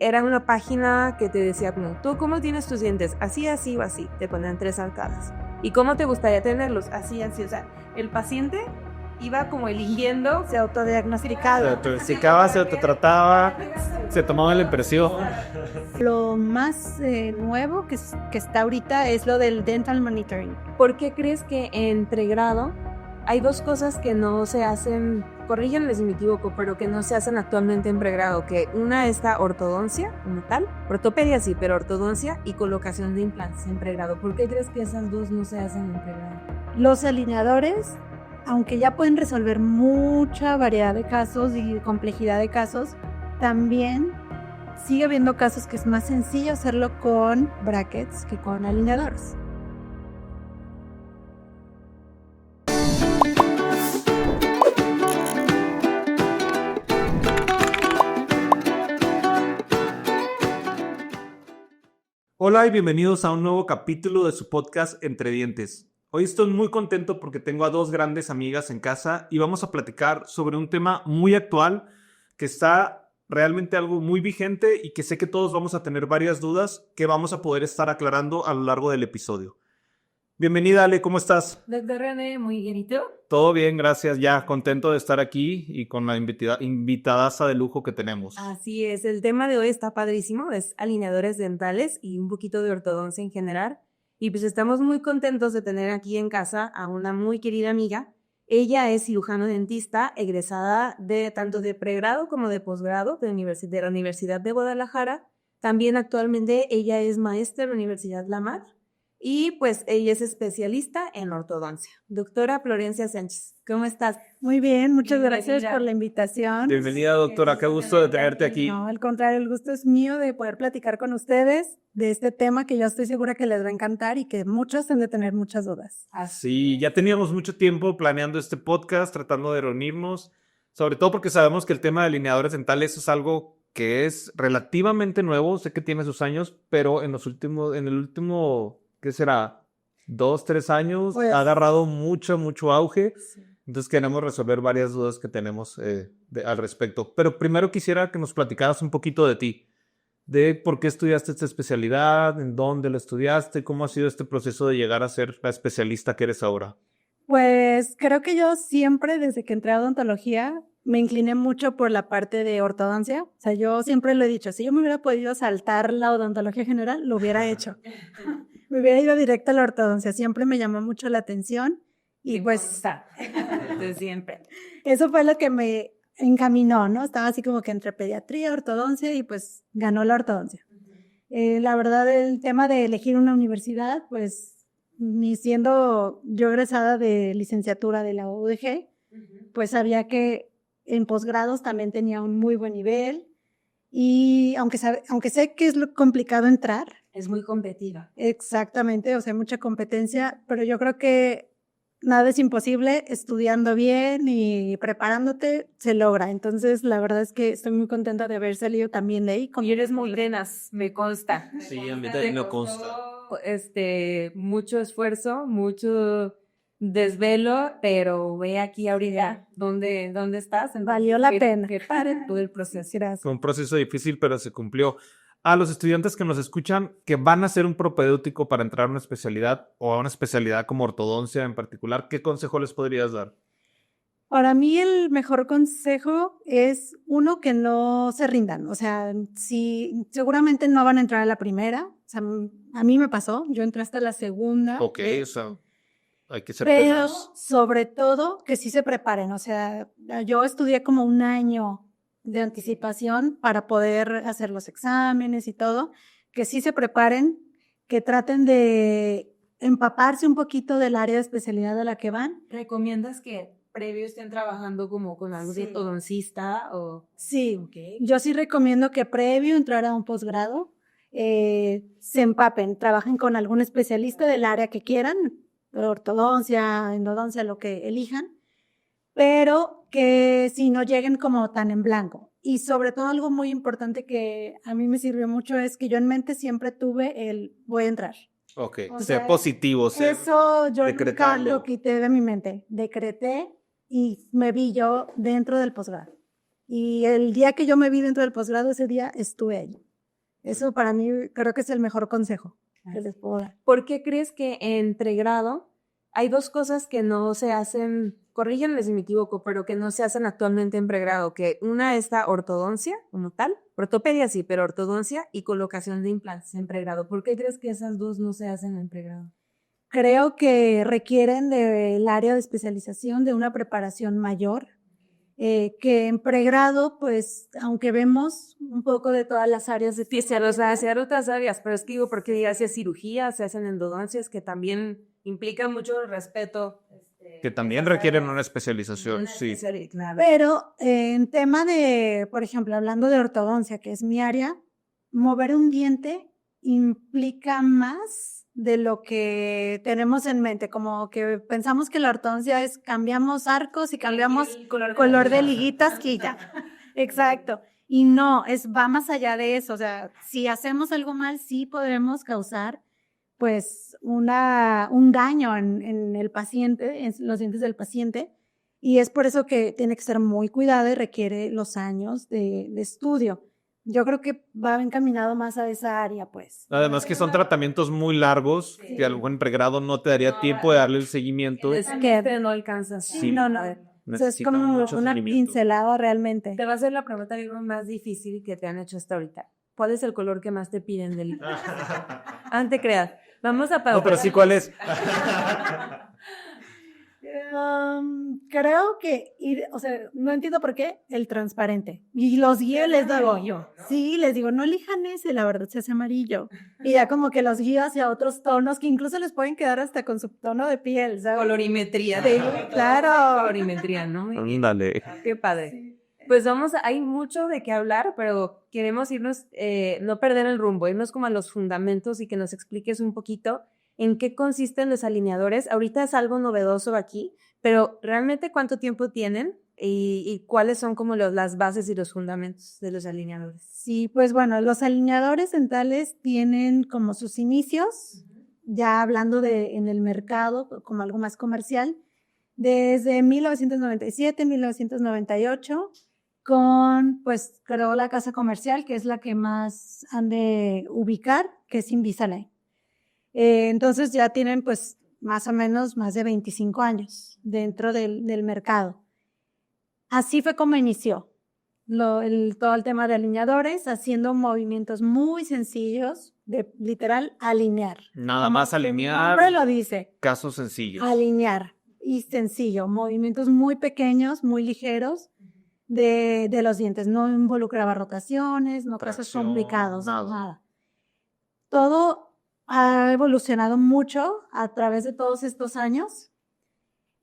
Era una página que te decía como, ¿tú cómo tienes tus dientes? Así, así o así. Te ponían 3 arcadas. ¿Y cómo te gustaría tenerlos? Así, así. O sea, el paciente iba como eligiendo. Se autodiagnosticaba. Se autodiagnosticaba, se autotrataba, se tomaba la impresión. Lo más nuevo que está ahorita es lo del dental monitoring. ¿Por qué crees que en pregrado hay 2 cosas que no se hacen, corríganme si me equivoco, pero que no se hacen actualmente en pregrado? Que una es la ortodoncia como tal, ortopedia sí, pero ortodoncia y colocación de implantes en pregrado. ¿Por qué crees que esas 2 no se hacen en pregrado? Los alineadores, aunque ya pueden resolver mucha variedad de casos y complejidad de casos, también sigue habiendo casos que es más sencillo hacerlo con brackets que con alineadores. Hola y bienvenidos a un nuevo capítulo de su podcast Entre Dientes. Hoy estoy muy contento porque tengo a 2 grandes amigas en casa y vamos a platicar sobre un tema muy actual que está realmente algo muy vigente y que sé que todos vamos a tener varias dudas que vamos a poder estar aclarando a lo largo del episodio. Bienvenida, Ale, ¿cómo estás? Doctor René, muy bien, ¿y tú? Todo bien, gracias. Ya contento de estar aquí y con la invitadaza de lujo que tenemos. Así es, el tema de hoy está padrísimo, es alineadores dentales y un poquito de ortodoncia en general. Y pues estamos muy contentos de tener aquí en casa a una muy querida amiga. Ella es cirujano dentista, egresada de tanto de pregrado como de posgrado de la Universidad de Guadalajara. También actualmente ella es maestra en la Universidad La Mar. Y pues ella es especialista en ortodoncia. Doctora Florencia Sánchez, ¿cómo estás? Muy bien, muchas gracias por la invitación. Bienvenida, doctora. Qué gusto de tenerte aquí. No, al contrario, el gusto es mío de poder platicar con ustedes de este tema que yo estoy segura que les va a encantar y que muchos han de tener muchas dudas. Sí, ya teníamos mucho tiempo planeando este podcast, tratando de reunirnos, sobre todo porque sabemos que el tema de alineadores dentales es algo que es relativamente nuevo. Sé que tiene sus años, pero en el último, ¿qué será? 2, 3 años, Pues, ha agarrado mucho auge. Sí. Entonces queremos resolver varias dudas que tenemos al respecto. Pero primero quisiera que nos platicaras un poquito de ti, de por qué estudiaste esta especialidad, en dónde la estudiaste, cómo ha sido este proceso de llegar a ser la especialista que eres ahora. Pues creo que yo siempre, desde que entré a odontología, me incliné mucho por la parte de ortodoncia. O sea, yo siempre lo he dicho, si yo me hubiera podido saltar la odontología general, lo hubiera hecho. Me hubiera ido directo a la ortodoncia. Siempre me llamó mucho la atención y pues De siempre. eso fue lo que me encaminó, ¿no? Estaba así como que entre pediatría, ortodoncia y pues ganó la ortodoncia. La verdad, el tema de elegir una universidad, pues ni siendo yo egresada de licenciatura de la UDG, pues sabía que en posgrados también tenía un muy buen nivel y aunque sé que es lo complicado entrar. Es muy competitiva. Exactamente, o sea, hay mucha competencia, pero yo creo que nada es imposible, estudiando bien y preparándote se logra. Entonces, la verdad es que estoy muy contenta de haber salido también de ahí. Y eres muy tenaz, me consta. Sí, a mí también me consta. Mucho esfuerzo, mucho desvelo, pero ve aquí ahorita dónde estás. Valió la pena. Qué padre todo el proceso. Gracias. Fue un proceso difícil, pero se cumplió. A los estudiantes que nos escuchan, que van a hacer un propedéutico para entrar a una especialidad o a una especialidad como ortodoncia en particular, ¿qué consejo les podrías dar? Para mí el mejor consejo es uno, que no se rindan. O sea, si seguramente no van a entrar a la primera. O sea, a mí me pasó, yo entré hasta la segunda. Ok, o sea, hay que ser Pero tenaz. sobre todo que sí se preparen. O sea, yo estudié como un año de anticipación para poder hacer los exámenes y todo, que sí se preparen, que traten de empaparse un poquito del área de especialidad a la que van. ¿Recomiendas que previo estén trabajando como con algún Sí. ortodoncista o...? Sí, Okay. yo sí recomiendo que previo entrar a un posgrado se empapen, trabajen con algún especialista del área que quieran, ortodoncia, endodoncia, lo que elijan, pero que si no lleguen como tan en blanco. Y sobre todo algo muy importante que a mí me sirvió mucho es que yo en mente siempre tuve el voy a entrar. Ok, O ser sea, positivo, ser Eso yo nunca decretando. lo quité de mi mente, decreté y me vi yo dentro del posgrado. Y el día que yo me vi dentro del posgrado, ese día estuve ahí. Eso para mí creo que es el mejor consejo que les puedo dar. ¿Por qué crees que en pregrado hay dos cosas que no se hacen, corríganme si me equivoco, pero que no se hacen actualmente en pregrado? Que una es la ortodoncia como tal, ortopedia sí, pero ortodoncia y colocación de implantes en pregrado. ¿Por qué crees que esas dos no se hacen en pregrado? Creo que requieren del área de especialización de una preparación mayor, que en pregrado, pues, aunque vemos un poco de todas las áreas de Sí, hacia otras áreas, pero es que digo, porque ya hacia cirugía, se hacen endodoncias, que también implica mucho respeto. Que también requieren una especialización, sí. Claro. Pero en tema de, por ejemplo, hablando de ortodoncia, que es mi área, mover un diente implica más de lo que tenemos en mente, como que pensamos que la ortodoncia es cambiamos arcos y cambiamos color de liguitas, quita. Exacto. Y no, va más allá de eso. O sea, si hacemos algo mal, sí podemos causar pues un daño en el paciente, en los dientes del paciente, y es por eso que tiene que ser muy cuidado y requiere los años de estudio. Yo creo que va encaminado más a esa área, pues. Además que son tratamientos muy largos, que a lo mejor en pregrado no te daría tiempo de darle el seguimiento. Es que no alcanzas. Sí. No. O sea, es Necesitan como mucho una seguimiento. pincelada realmente. Te va a hacer la pregunta digo, más difícil que te han hecho hasta ahorita. ¿Cuál es el color que más te piden del Ah, no te creas. Vamos a No, pero sí, ¿cuál es? Creo que, o sea, no entiendo por qué, el transparente. Y los guío les digo yo. Sí, les digo, no elijan ese, la verdad se hace amarillo. Y ya como que los guío hacia otros tonos que incluso les pueden quedar hasta con su tono de piel, ¿sabes? colorimetría. Sí, claro. Colorimetría, ¿no? Ándale. Qué padre. Pues hay mucho de qué hablar, pero queremos irnos, no perder el rumbo, irnos como a los fundamentos y que nos expliques un poquito en qué consisten los alineadores. Ahorita es algo novedoso aquí, pero realmente cuánto tiempo tienen y cuáles son como las bases y los fundamentos de los alineadores. Sí, pues bueno, los alineadores dentales tienen como sus inicios, ya hablando en el mercado como algo más comercial, desde 1997, 1998, pues creó la casa comercial, que es la que más han de ubicar, que es Invisalign. Entonces ya tienen pues más o menos más de 25 años dentro del mercado. Así fue como inició todo el tema de alineadores, haciendo movimientos muy sencillos de literal alinear. Nada más alinear. El nombre lo dice. Casos sencillos. Alinear y sencillo, movimientos muy pequeños, muy ligeros de los dientes. No involucraba rotaciones, no casos complicados, nada. Todo ha evolucionado mucho a través de todos estos años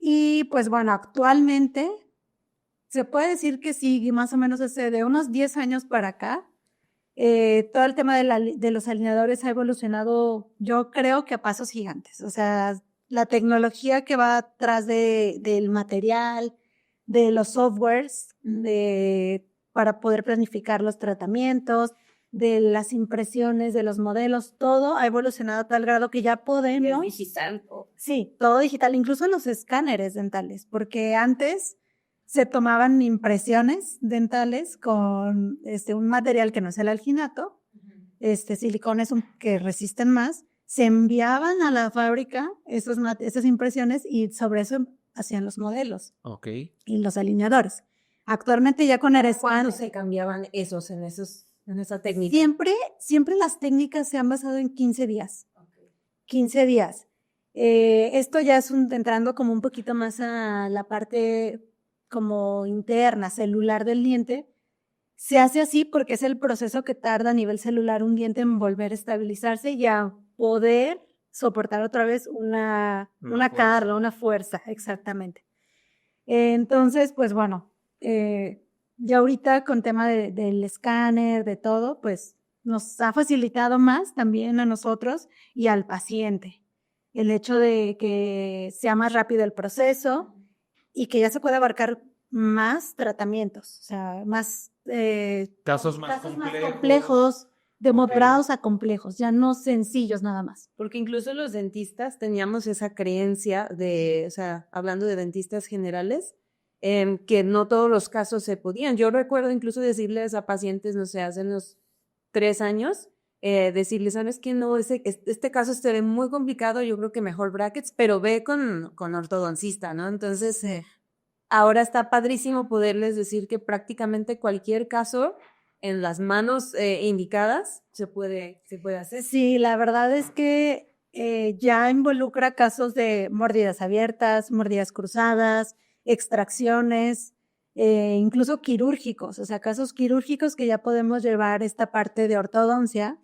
y pues bueno, actualmente se puede decir que sí, más o menos de unos 10 años para acá, todo el tema de los alineadores ha evolucionado, yo creo que a pasos gigantes. O sea, la tecnología que va atrás del material, de los softwares, para poder planificar los tratamientos, de las impresiones, de los modelos, todo ha evolucionado a tal grado que ya podemos... Digital. Sí, todo digital, incluso en los escáneres dentales, porque antes se tomaban impresiones dentales con un material que no es el alginato, silicones que resisten más, se enviaban a la fábrica esas impresiones y sobre eso hacían los modelos. Ok. Y los alineadores. Actualmente ya con AirScan... ¿Cuándo se cambiaban en esa técnica? Siempre las técnicas se han basado en 15 días. 15 días. Esto ya es entrando como un poquito más a la parte como interna, celular del diente. Se hace así porque es el proceso que tarda a nivel celular un diente en volver a estabilizarse y a poder soportar otra vez una carga, una fuerza, exactamente. Entonces, pues bueno, ya ahorita con tema del escáner, de todo, pues nos ha facilitado más también a nosotros y al paciente. El hecho de que sea más rápido el proceso y que ya se puede abarcar más tratamientos, o sea, más Casos más complejos, de moderados a complejos, ya no sencillos nada más. Porque incluso los dentistas teníamos esa creencia o sea, hablando de dentistas generales, que no todos los casos se podían. Yo recuerdo incluso decirles a pacientes, no sé, hace unos 3 años, decirle, ¿sabes qué? No, este caso se ve muy complicado, yo creo que mejor brackets, pero ve con ortodoncista, ¿no? Entonces, ahora está padrísimo poderles decir que prácticamente cualquier caso en las manos indicadas se puede hacer. Sí, la verdad es que ya involucra casos de mordidas abiertas, mordidas cruzadas, extracciones, incluso quirúrgicos, o sea, casos quirúrgicos que ya podemos llevar esta parte de ortodoncia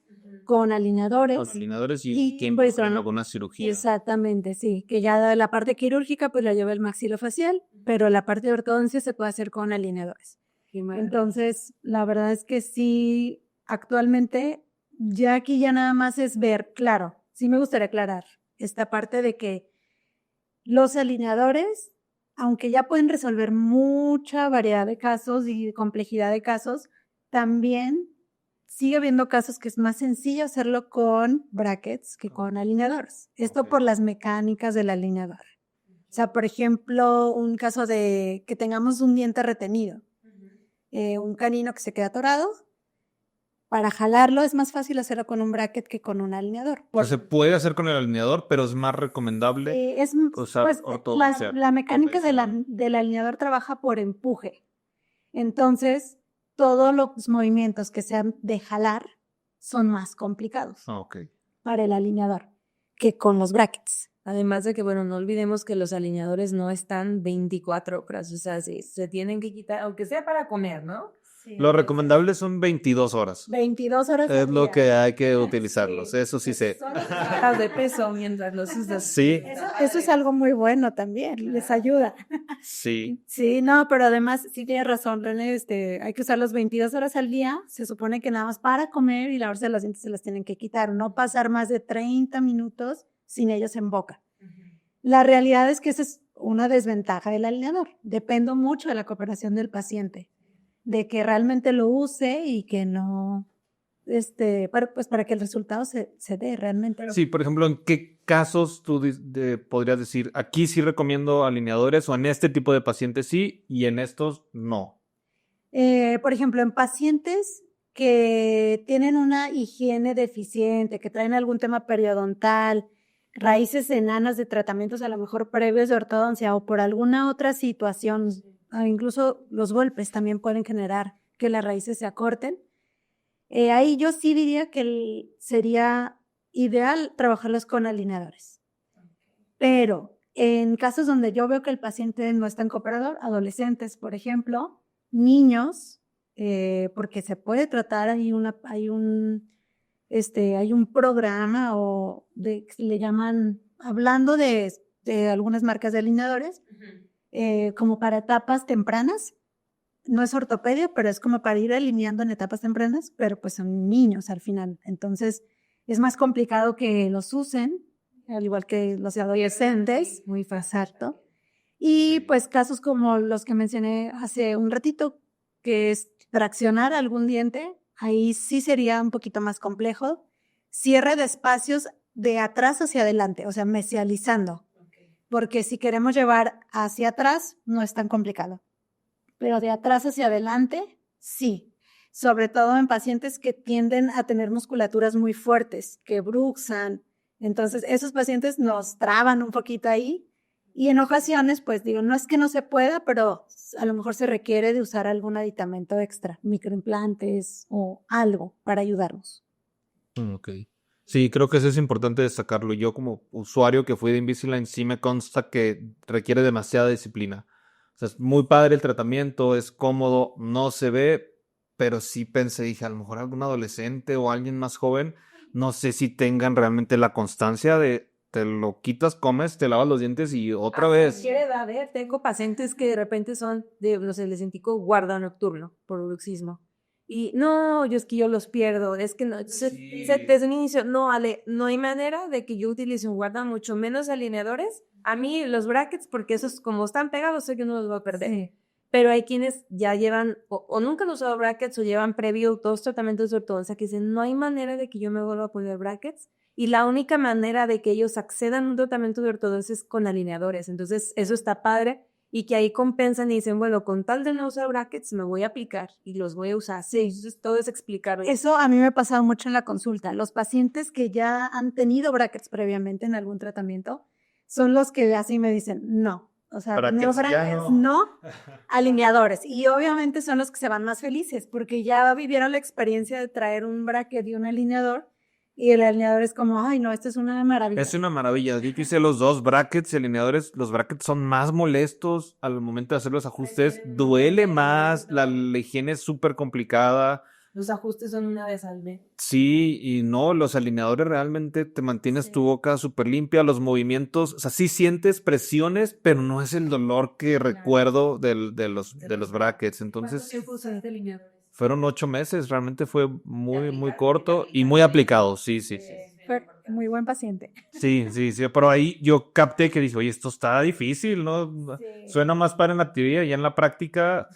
con alineadores. Los alineadores Y, que pues, involucran alguna cirugía. Exactamente, sí, que ya la parte quirúrgica pues la lleva el maxilofacial, pero la parte de ortodoncia se puede hacer con alineadores. Entonces, la verdad es que sí, actualmente ya aquí ya nada más es ver, claro, sí me gustaría aclarar esta parte de que los alineadores, aunque ya pueden resolver mucha variedad de casos y complejidad de casos, también sigue habiendo casos que es más sencillo hacerlo con brackets que con alineadores. Esto por las mecánicas del alineador. O sea, por ejemplo, un caso de que tengamos un diente retenido, un canino que se queda atorado. Para jalarlo es más fácil hacerlo con un bracket que con un alineador. O sea, se puede hacer con el alineador, pero es más recomendable usar pues, ortodoncia. la mecánica del alineador trabaja por empuje. Entonces, todos los movimientos que sean de jalar son más complicados para el alineador que con los brackets. Además de que, bueno, no olvidemos que los alineadores no están 24 horas, o sea, se tienen que quitar, aunque sea para comer, ¿no? Sí, Lo recomendable son 22 horas. 22 horas Es al lo día. que hay que utilizarlos, eso sí sé. Son bajas de peso mientras los usas. Sí, Eso es algo muy bueno también, les ayuda. sí. Sí, no, pero además sí tienes razón, René, hay que usarlos 22 horas al día, se supone que nada más para comer y lavarse los dientes se las tienen que quitar, no pasar más de 30 minutos sin ellos en boca. La realidad es que esa es una desventaja del alineador, dependo mucho de la cooperación del paciente, de que realmente lo use y que no, para que el resultado se dé realmente. Sí, por ejemplo, ¿en qué casos tú podrías decir, aquí sí recomiendo alineadores o en este tipo de pacientes sí y en estos no? Por ejemplo, en pacientes que tienen una higiene deficiente, que traen algún tema periodontal, raíces enanas de tratamientos a lo mejor previos de ortodoncia o por alguna otra situación, incluso los golpes también pueden generar que las raíces se acorten. Ahí yo sí diría que sería ideal trabajarlos con alineadores. Pero en casos donde yo veo que el paciente no es tan cooperador, adolescentes, por ejemplo, niños, porque se puede tratar, hay un programa le llaman, hablando de algunas marcas de alineadores, como para etapas tempranas. No es ortopedia, pero es como para ir alineando en etapas tempranas, pero pues son niños al final. Entonces, es más complicado que los usen, al igual que los adolescentes, muy exacto. Y pues casos como los que mencioné hace un ratito, que es traccionar algún diente, ahí sí sería un poquito más complejo. Cierre de espacios de atrás hacia adelante, o sea, mesializando. Porque si queremos llevar hacia atrás, no es tan complicado. Pero de atrás hacia adelante, sí. Sobre todo en pacientes que tienden a tener musculaturas muy fuertes, que bruxan. Entonces, esos pacientes nos traban un poquito ahí. Y en ocasiones, pues digo, no es que no se pueda, pero a lo mejor se requiere de usar algún aditamento extra, microimplantes o algo para ayudarnos. Ok. Sí, creo que eso es importante destacarlo. Yo como usuario que fui de Invisalign sí me consta que requiere demasiada disciplina. O sea, es muy padre el tratamiento, es cómodo, no se ve, pero sí pensé, dije, a lo mejor algún adolescente o alguien más joven, no sé si tengan realmente la constancia de te lo quitas, comes, te lavas los dientes y otra vez. Cualquier edad, tengo pacientes que de repente son no sé, les indico guarda nocturno por bruxismo. Y no, es que yo los pierdo, es que no, desde un inicio, no, Ale, no hay manera de que yo utilice un guarda, mucho menos alineadores. A mí los brackets, porque esos como están pegados, sé que no los voy a perder. Sí. Pero hay quienes ya llevan, o nunca han usado brackets, o llevan previo 2 tratamientos de ortodoncia, que dicen, no hay manera de que yo me vuelva a poner brackets. Y la única manera de que ellos accedan a un tratamiento de ortodoncia es con alineadores. Entonces, eso está padre. y que ahí compensan y dicen, bueno, con tal de no usar brackets, me voy a aplicar y los voy a usar. Sí, entonces todo es explicar. Eso a mí me ha pasado mucho en la consulta. Los pacientes que ya han tenido brackets previamente en algún tratamiento son los que así me dicen, no. O sea, Brackets ya brackets no. no, alineadores. Y obviamente son los que se van más felices porque ya vivieron la experiencia de traer un bracket y un alineador y el alineador es como, ay, no, esto es una maravilla. Es una maravilla. Yo hice los dos brackets y alineadores. Los brackets son más molestos al momento de hacer los ajustes. Duele más. La higiene es súper complicada. Los ajustes son una vez al mes. Sí, y no, los alineadores realmente te mantienes tu boca súper limpia, los movimientos, o sea, sí sientes presiones, pero no es el dolor que recuerdo de los brackets. Entonces, ¿Cuánto tiempo usaste alineadores? fueron 8 meses, realmente fue muy corto y muy aplicado, sí. Fue muy buen paciente. Sí, pero ahí yo capté que dije, oye, esto está difícil, ¿no? Suena más para en la teoría y en la práctica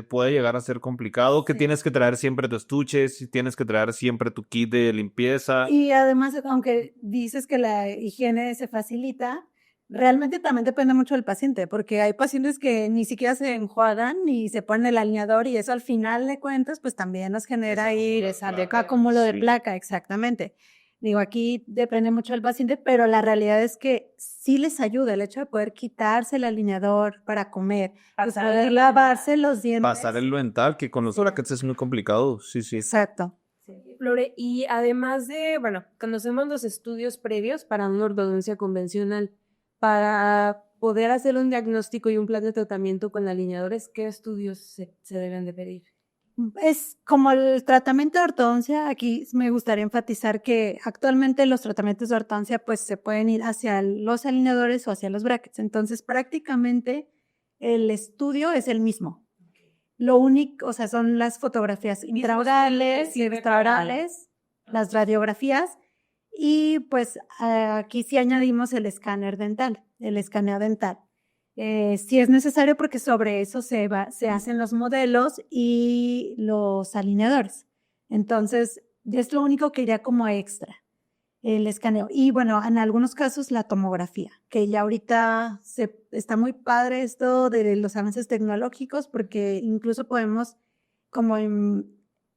puede llegar a ser complicado, que tienes que traer siempre tu estuches, tienes que traer siempre tu kit de limpieza. Y además, aunque dices que la higiene se facilita, realmente también depende mucho del paciente, porque hay pacientes que ni siquiera se enjuagan ni se ponen el alineador y eso al final de cuentas, pues también nos genera ahí acúmulo de placa, exactamente. Digo, aquí depende mucho del paciente, pero la realidad es que sí les ayuda el hecho de poder quitarse el alineador para comer, pues poder lavarse los dientes. Pasar el dental, que con los brackets es muy complicado, sí. Exacto. Flore, y además de, bueno, conocemos los estudios previos para una ortodoncia convencional. Para poder hacer un diagnóstico y un plan de tratamiento con alineadores, ¿qué estudios se deben de pedir? Es como el tratamiento de ortodoncia, aquí me gustaría enfatizar que actualmente los tratamientos de ortodoncia pues se pueden ir hacia los alineadores o hacia los brackets. Entonces prácticamente el estudio es el mismo. Lo único, o sea, son las fotografías intraorales y extraorales, las radiografías y pues aquí sí añadimos el escáner dental, el escaneo dental. Sí es necesario porque sobre eso se hacen los modelos y los alineadores. Entonces, es lo único que iría como extra, el escaneo. Y bueno, en algunos casos la tomografía, que ya ahorita está muy padre esto de los avances tecnológicos porque incluso podemos como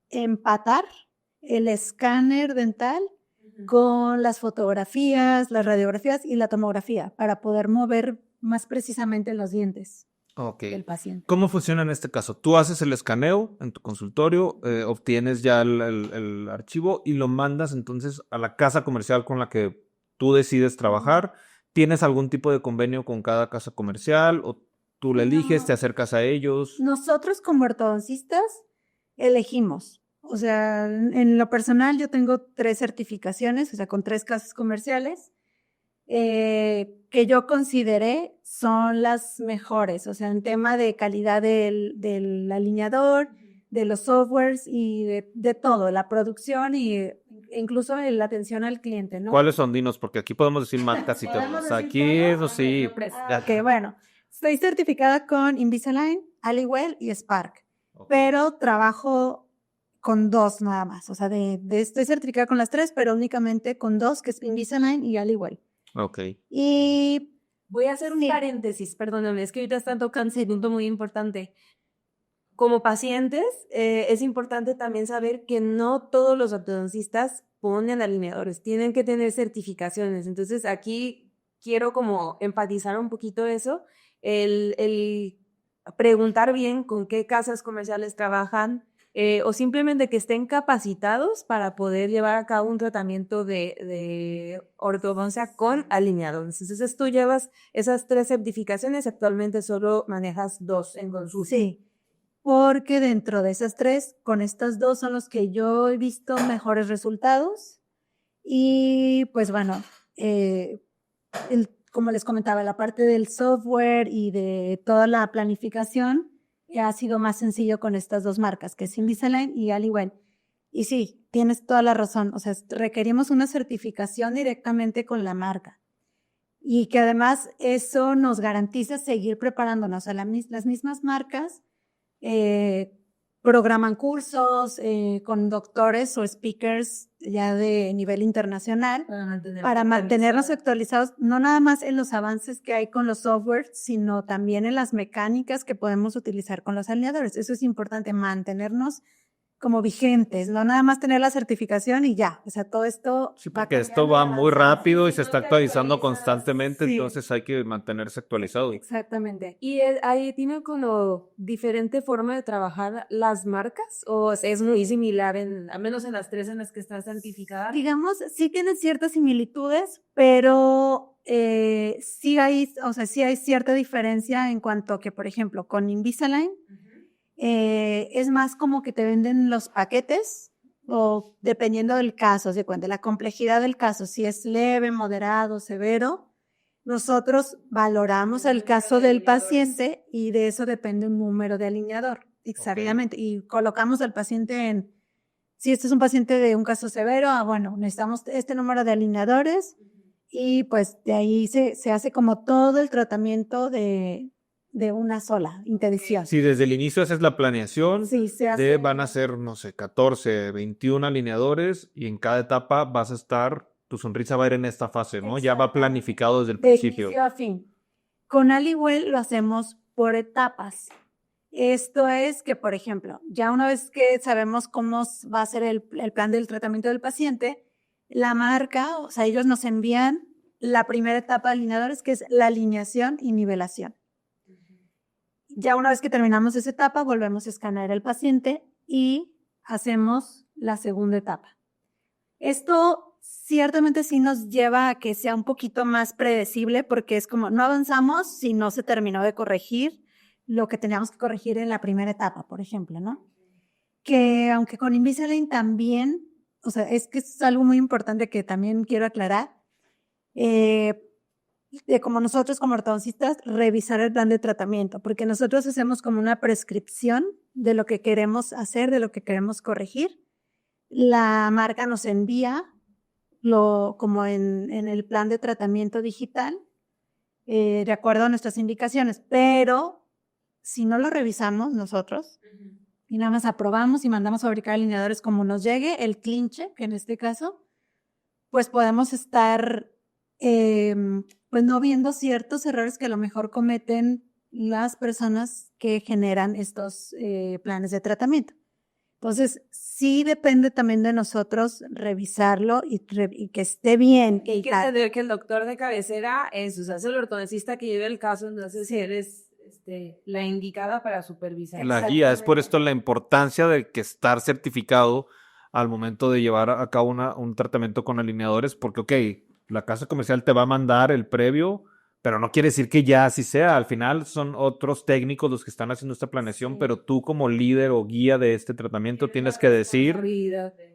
empatar el escáner dental con las fotografías, las radiografías y la tomografía para poder mover más precisamente los dientes del paciente. ¿Cómo funciona en este caso? Tú haces el escaneo en tu consultorio, obtienes ya el archivo y lo mandas entonces a la casa comercial con la que tú decides trabajar. ¿Tienes algún tipo de convenio con cada casa comercial o tú le eliges, te acercas a ellos? Nosotros como ortodoncistas elegimos. O sea, en lo personal yo tengo 3 certificaciones, o sea, con 3 casas comerciales. Que yo consideré son las mejores, o sea, en tema de calidad del alineador, de los softwares y de todo, la producción y incluso la atención al cliente, ¿no? ¿Cuáles son? Dinos, porque aquí podemos decir marcas y todo. Aquí, eso sí. Ok, bueno, estoy certificada con Invisalign, Aliwell y Spark, pero trabajo con 2 nada más, o sea, estoy certificada con las 3, pero únicamente con 2, que es Invisalign y Aliwell. Ok. Y voy a hacer un paréntesis, perdóname, es que ahorita están tocando un punto muy importante. Como pacientes, es importante también saber que no todos los ortodoncistas ponen alineadores, tienen que tener certificaciones. Entonces, aquí quiero como enfatizar un poquito eso, el preguntar bien con qué casas comerciales trabajan, o simplemente que estén capacitados para poder llevar a cabo un tratamiento de ortodoncia con alineadores. Entonces tú llevas esas 3 certificaciones, actualmente solo manejas 2 en consulta. Sí, porque dentro de esas 3, con estas 2 son los que yo he visto mejores resultados y pues bueno, como les comentaba, la parte del software y de toda la planificación ha sido más sencillo con estas 2 marcas, que es Invisalign y Aliwell. Y sí, tienes toda la razón, o sea, requerimos una certificación directamente con la marca y que además eso nos garantiza seguir preparándonos. O sea, las mismas marcas programan cursos con doctores o speakers ya de nivel internacional para mantenernos actualizados, no nada más en los avances que hay con los softwares, sino también en las mecánicas que podemos utilizar con los alineadores. Eso es importante, mantenernos como vigentes, no nada más tener la certificación y ya, o sea, todo esto Sí, porque esto va muy rápido y se está actualizando constantemente, Sí. entonces hay que mantenerse actualizado. Exactamente. ¿Y ahí tiene como diferente forma de trabajar las marcas? ¿O es muy similar, al menos en las 3 en las que está certificada? Digamos, sí tienen ciertas similitudes, pero sí hay, o sea, sí hay cierta diferencia en cuanto a que, por ejemplo, con Invisalign, es más como que te venden los paquetes o dependiendo del caso, se cuenta, la complejidad del caso, si es leve, moderado, severo, nosotros valoramos el caso del paciente y de eso depende un número de alineador, exactamente, y colocamos al paciente en, si este es un paciente de un caso severo, bueno, necesitamos este número de alineadores y pues de ahí se hace como todo el tratamiento de una sola intervención. Si desde el inicio haces la planeación, Sí, se hace. van a ser, no sé, 14, 21 alineadores y en cada etapa vas a estar, tu sonrisa va a ir en esta fase, ¿no? Ya va planificado desde el De principio. inicio a fin. Con Aliwell lo hacemos por etapas. Esto es que, por ejemplo, ya una vez que sabemos cómo va a ser el plan del tratamiento del paciente, la marca, o sea, ellos nos envían la primera etapa de alineadores, que es la alineación y nivelación. Ya una vez que terminamos esa etapa, volvemos a escanear el paciente y hacemos la segunda etapa. Esto ciertamente sí nos lleva a que sea un poquito más predecible porque es como no avanzamos si no se terminó de corregir lo que teníamos que corregir en la primera etapa, por ejemplo, ¿no? Que aunque con Invisalign también, o sea, es que es algo muy importante que también quiero aclarar, de como nosotros como ortodoncistas, revisar el plan de tratamiento, porque nosotros hacemos como una prescripción de lo que queremos hacer, de lo que queremos corregir. La marca nos envía como en el plan de tratamiento digital, de acuerdo a nuestras indicaciones, pero si no lo revisamos nosotros y nada más aprobamos y mandamos a fabricar alineadores como nos llegue, el clinche, que en este caso, pues podemos estar pues no viendo ciertos errores que a lo mejor cometen las personas que generan estos planes de tratamiento. Entonces, sí depende también de nosotros revisarlo y que esté bien. Hay que entender que el doctor de cabecera es, o sea, es el ortodoncista que lleva el caso, entonces eres la indicada para supervisar. La guía, es por esto la importancia de que estar certificado al momento de llevar a cabo un tratamiento con alineadores, porque, ok, la casa comercial te va a mandar el previo, pero no quiere decir que ya así sea. Al final son otros técnicos los que están haciendo esta planeación, pero tú como líder o guía de este tratamiento tienes que decir,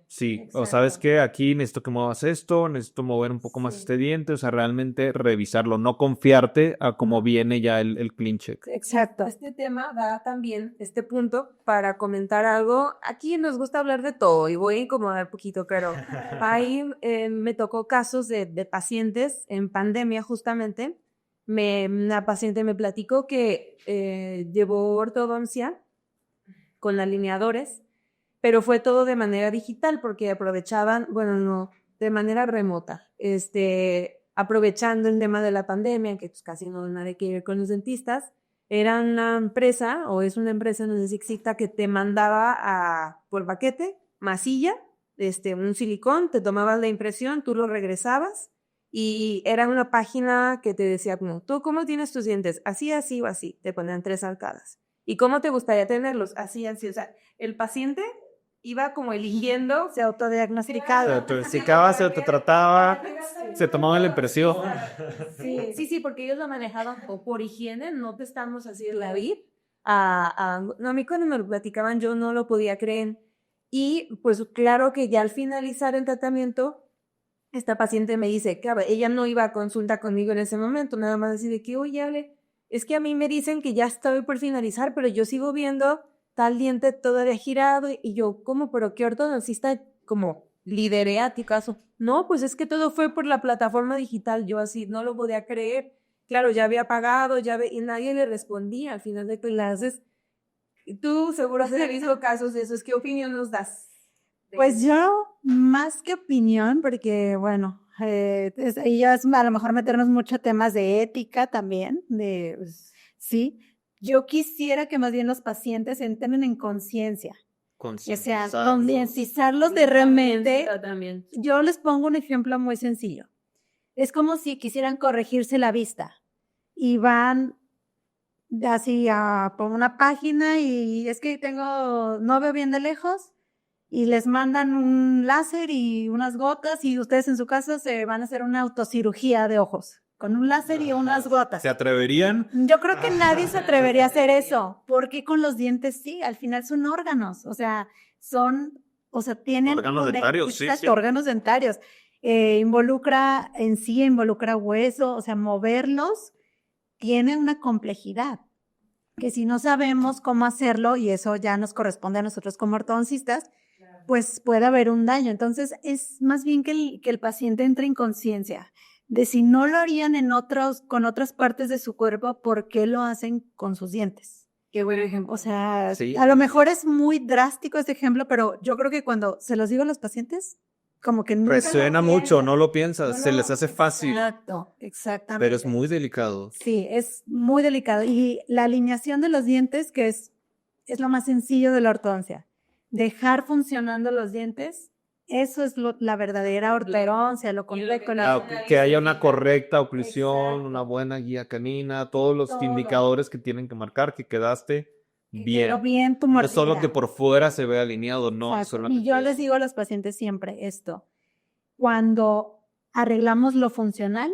sí, o sabes que aquí necesito que muevas esto, necesito mover un poco más este diente, o sea, realmente revisarlo, no confiarte a cómo viene ya el clean check. Exacto. Este tema da también este punto para comentar algo. Aquí nos gusta hablar de todo y voy a incomodar poquito, pero ahí me tocó casos de pacientes en pandemia justamente. Una paciente me platicó que llevó ortodoncia con alineadores, pero fue todo de manera digital porque aprovechaban, bueno, no, de manera remota, aprovechando el tema de la pandemia, que pues casi no nada que ver con los dentistas. Era una empresa, o es una empresa, no sé si exista, que te mandaba por paquete, masilla, un silicón, te tomabas la impresión, tú lo regresabas, y era una página que te decía como, ¿tú cómo tienes tus dientes? Así, así o así. Te ponían 3 arcadas. ¿Y cómo te gustaría tenerlos? Así, así. O sea, el paciente iba como eligiendo. Se autodiagnosticaba. Se autodiagnosticaba, se autotrataba, se tomaba la impresión. Sí, porque ellos lo manejaban por higiene, no te estamos así de la vid. No, a mí cuando me lo platicaban yo no lo podía creer. Y pues claro que ya al finalizar el tratamiento, esta paciente me dice, claro, ella no iba a consulta conmigo en ese momento, nada más así de que, oye, Ale, es que a mí me dicen que ya estoy por finalizar, pero yo sigo viendo tal diente todavía girado, y yo, ¿cómo? ¿Pero qué ortodoncista como lideré a ti caso? No, pues es que todo fue por la plataforma digital, yo así no lo podía creer. Claro, ya había pagado, y nadie le respondía, al final de clases, Tú seguro has visto casos de esos. ¿Qué opinión nos das? Pues yo, más que opinión, porque bueno, ahí ya es a lo mejor meternos mucho temas de ética también, sí. Yo quisiera que más bien los pacientes entren en conciencia. O sea, concienciarlos de realmente. Yo les pongo un ejemplo muy sencillo. Es como si quisieran corregirse la vista y van así por una página y es que no veo bien de lejos y les mandan un láser y unas gotas y ustedes en su casa se van a hacer una autocirugía de ojos con un láser y unas gotas. ¿Se atreverían? Yo creo que nadie se atrevería a hacer eso, porque con los dientes sí, al final son órganos, tienen Órganos dentarios, sí. Órganos dentarios. Involucra hueso, o sea, moverlos tiene una complejidad que si no sabemos cómo hacerlo, y eso ya nos corresponde a nosotros como ortodoncistas, pues puede haber un daño. Entonces, es más bien que el paciente entre en conciencia de si no lo harían con otras partes de su cuerpo, ¿por qué lo hacen con sus dientes? Qué buen ejemplo. O sea, sí. A lo mejor es muy drástico este ejemplo, pero yo creo que cuando se los digo a los pacientes, como que nunca resuena mucho, no lo piensas, se les hace fácil. Exacto, exactamente. Pero es muy delicado. Sí, es muy delicado. Y la alineación de los dientes, que es lo más sencillo de la ortodoncia. Dejar funcionando los dientes, eso es la verdadera ortodoncia, lo complejo. Que haya una correcta oclusión, una buena guía canina, todos los indicadores que tienen que marcar que quedaste bien. Pero bien tu no solo que por fuera se vea alineado, no. Y yo les digo a los pacientes siempre esto. Cuando arreglamos lo funcional,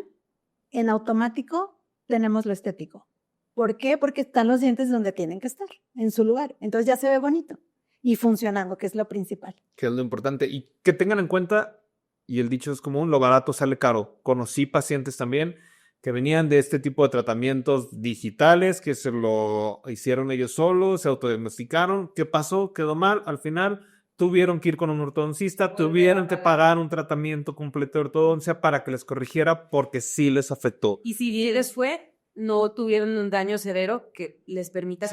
en automático tenemos lo estético. ¿Por qué? Porque están los dientes donde tienen que estar, en su lugar. Entonces ya se ve bonito y funcionando, que es lo principal. Que es lo importante. Y que tengan en cuenta, y el dicho es común, lo barato sale caro. Conocí pacientes también que venían de este tipo de tratamientos digitales, que se lo hicieron ellos solos, se autodiagnosticaron. ¿Qué pasó? ¿Quedó mal? Al final tuvieron que ir con un ortodoncista, tuvieron que pagar un tratamiento completo de ortodoncia para que les corrigiera porque sí les afectó. Y si les fue, no tuvieron un daño severo que les permita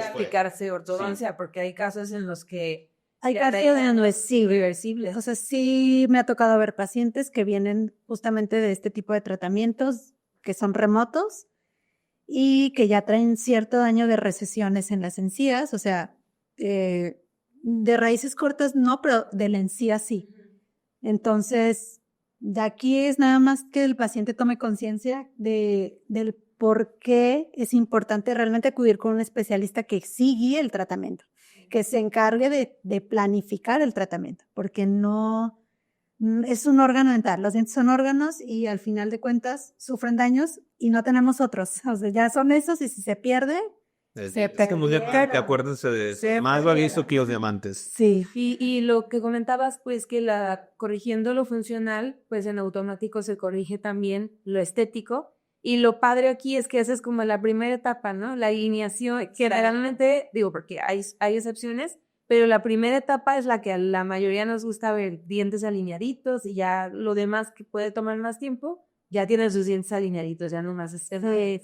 aplicarse ortodoncia, porque hay casos en los que hay casos de no es irreversible. O sea, sí me ha tocado ver pacientes que vienen justamente de este tipo de tratamientos que son remotos y que ya traen cierto daño de recesiones en las encías, o sea, de raíces cortas no, pero de la encía sí. Entonces, de aquí es nada más que el paciente tome conciencia del por qué es importante realmente acudir con un especialista que sí guíe el tratamiento, que se encargue de planificar el tratamiento, porque no es un órgano dental. Los dientes son órganos y al final de cuentas sufren daños y no tenemos otros. O sea, ya son esos y si se pierde, acuérdense de eso. Más valioso que los diamantes. Sí. Y lo que comentabas, pues que corrigiendo lo funcional, pues en automático se corrige también lo estético. Y lo padre aquí es que esa es como la primera etapa, ¿no? La alineación, que realmente, digo, porque hay excepciones, pero la primera etapa es la que a la mayoría nos gusta ver, dientes alineaditos, y ya lo demás que puede tomar más tiempo, ya tienen sus dientes alineaditos, ya nomás es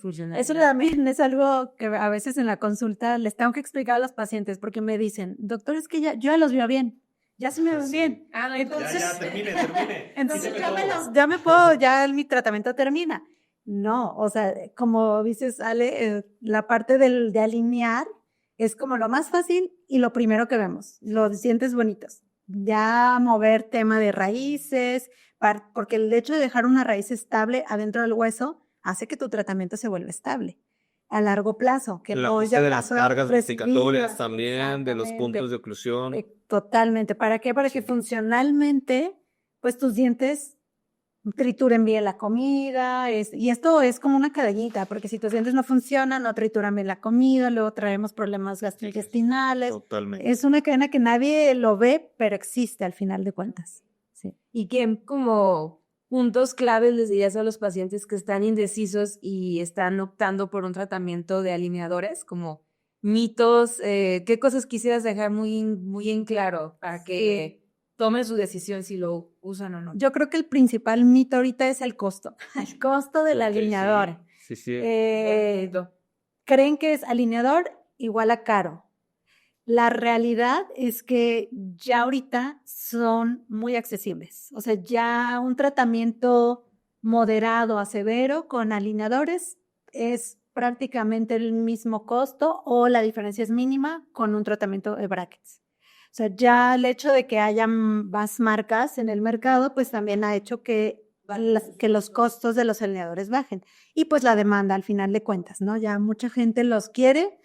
funcional. Eso también es algo que a veces en la consulta les tengo que explicar a los pacientes, porque me dicen, doctor, es que yo ya los veo bien. Ya se me ven bien. Entonces, ya termine. Entonces ya mi tratamiento termina. No, o sea, como dices, Ale, la parte de alinear es como lo más fácil y lo primero que vemos, los dientes bonitos. Ya mover tema de raíces, porque el hecho de dejar una raíz estable adentro del hueso hace que tu tratamiento se vuelva estable a largo plazo. Que la base de las cargas vesicatorias también, de los puntos de oclusión. Totalmente. ¿Para qué? Para que funcionalmente, pues tus dientes trituren bien la comida, y esto es como una cadenita, porque si tus dientes no funcionan, no trituran bien la comida, luego traemos problemas gastrointestinales. Totalmente. Es una cadena que nadie lo ve, pero existe al final de cuentas. Sí. Y que como puntos claves les dirías a los pacientes que están indecisos y están optando por un tratamiento de alineadores, como mitos, ¿qué cosas quisieras dejar muy, muy en claro para que tomen su decisión si lo usan o no? Yo creo que el principal mito ahorita es el costo. El costo del alineador. Sí. Creen que es alineador igual a caro. La realidad es que ya ahorita son muy accesibles. O sea, ya un tratamiento moderado a severo con alineadores es prácticamente el mismo costo o la diferencia es mínima con un tratamiento de brackets. O sea, ya el hecho de que haya más marcas en el mercado, pues también ha hecho que los costos de los alineadores bajen. Y pues la demanda al final de cuentas, ¿no? Ya mucha gente los quiere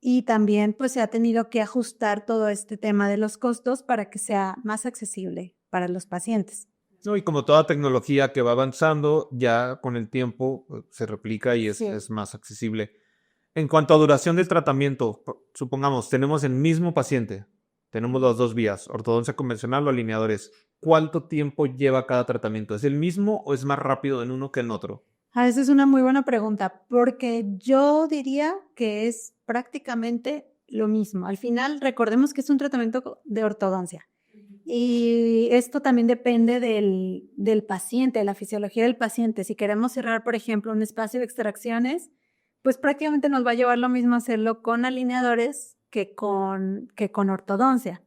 y también pues se ha tenido que ajustar todo este tema de los costos para que sea más accesible para los pacientes. No, y como toda tecnología que va avanzando, ya con el tiempo se replica y Sí. es más accesible. En cuanto a duración del tratamiento, supongamos, tenemos el mismo paciente, tenemos las dos vías, ortodoncia convencional o alineadores. ¿Cuánto tiempo lleva cada tratamiento? ¿Es el mismo o es más rápido en uno que en otro? Esa es una muy buena pregunta, porque yo diría que es prácticamente lo mismo. Al final, recordemos que es un tratamiento de ortodoncia. Y esto también depende del paciente, de la fisiología del paciente. Si queremos cerrar, por ejemplo, un espacio de extracciones, pues prácticamente nos va a llevar lo mismo hacerlo con alineadores que con ortodoncia.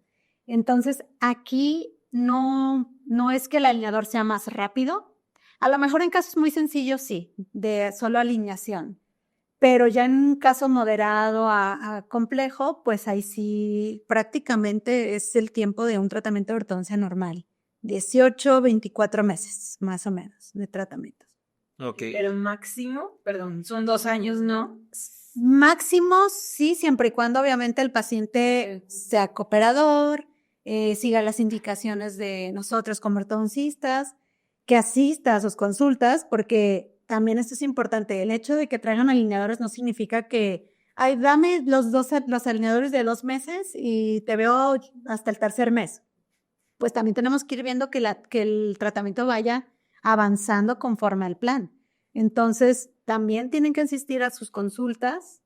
Entonces, aquí no es que el alineador sea más rápido. A lo mejor en casos muy sencillos sí, de solo alineación. Pero ya en un caso moderado a complejo, pues ahí sí prácticamente es el tiempo de un tratamiento de ortodoncia normal. 18, 24 meses, más o menos, de tratamientos. Ok. Pero máximo, perdón, son 2 años, ¿no? Máximo, sí, siempre y cuando obviamente el paciente sea cooperador, siga las indicaciones de nosotros como ortodoncistas, que asista a sus consultas, porque también esto es importante. El hecho de que traigan alineadores no significa que, ay, dame los alineadores de 2 meses y te veo hasta el tercer mes. Pues también tenemos que ir viendo que el tratamiento vaya avanzando conforme al plan. Entonces, también tienen que asistir a sus consultas,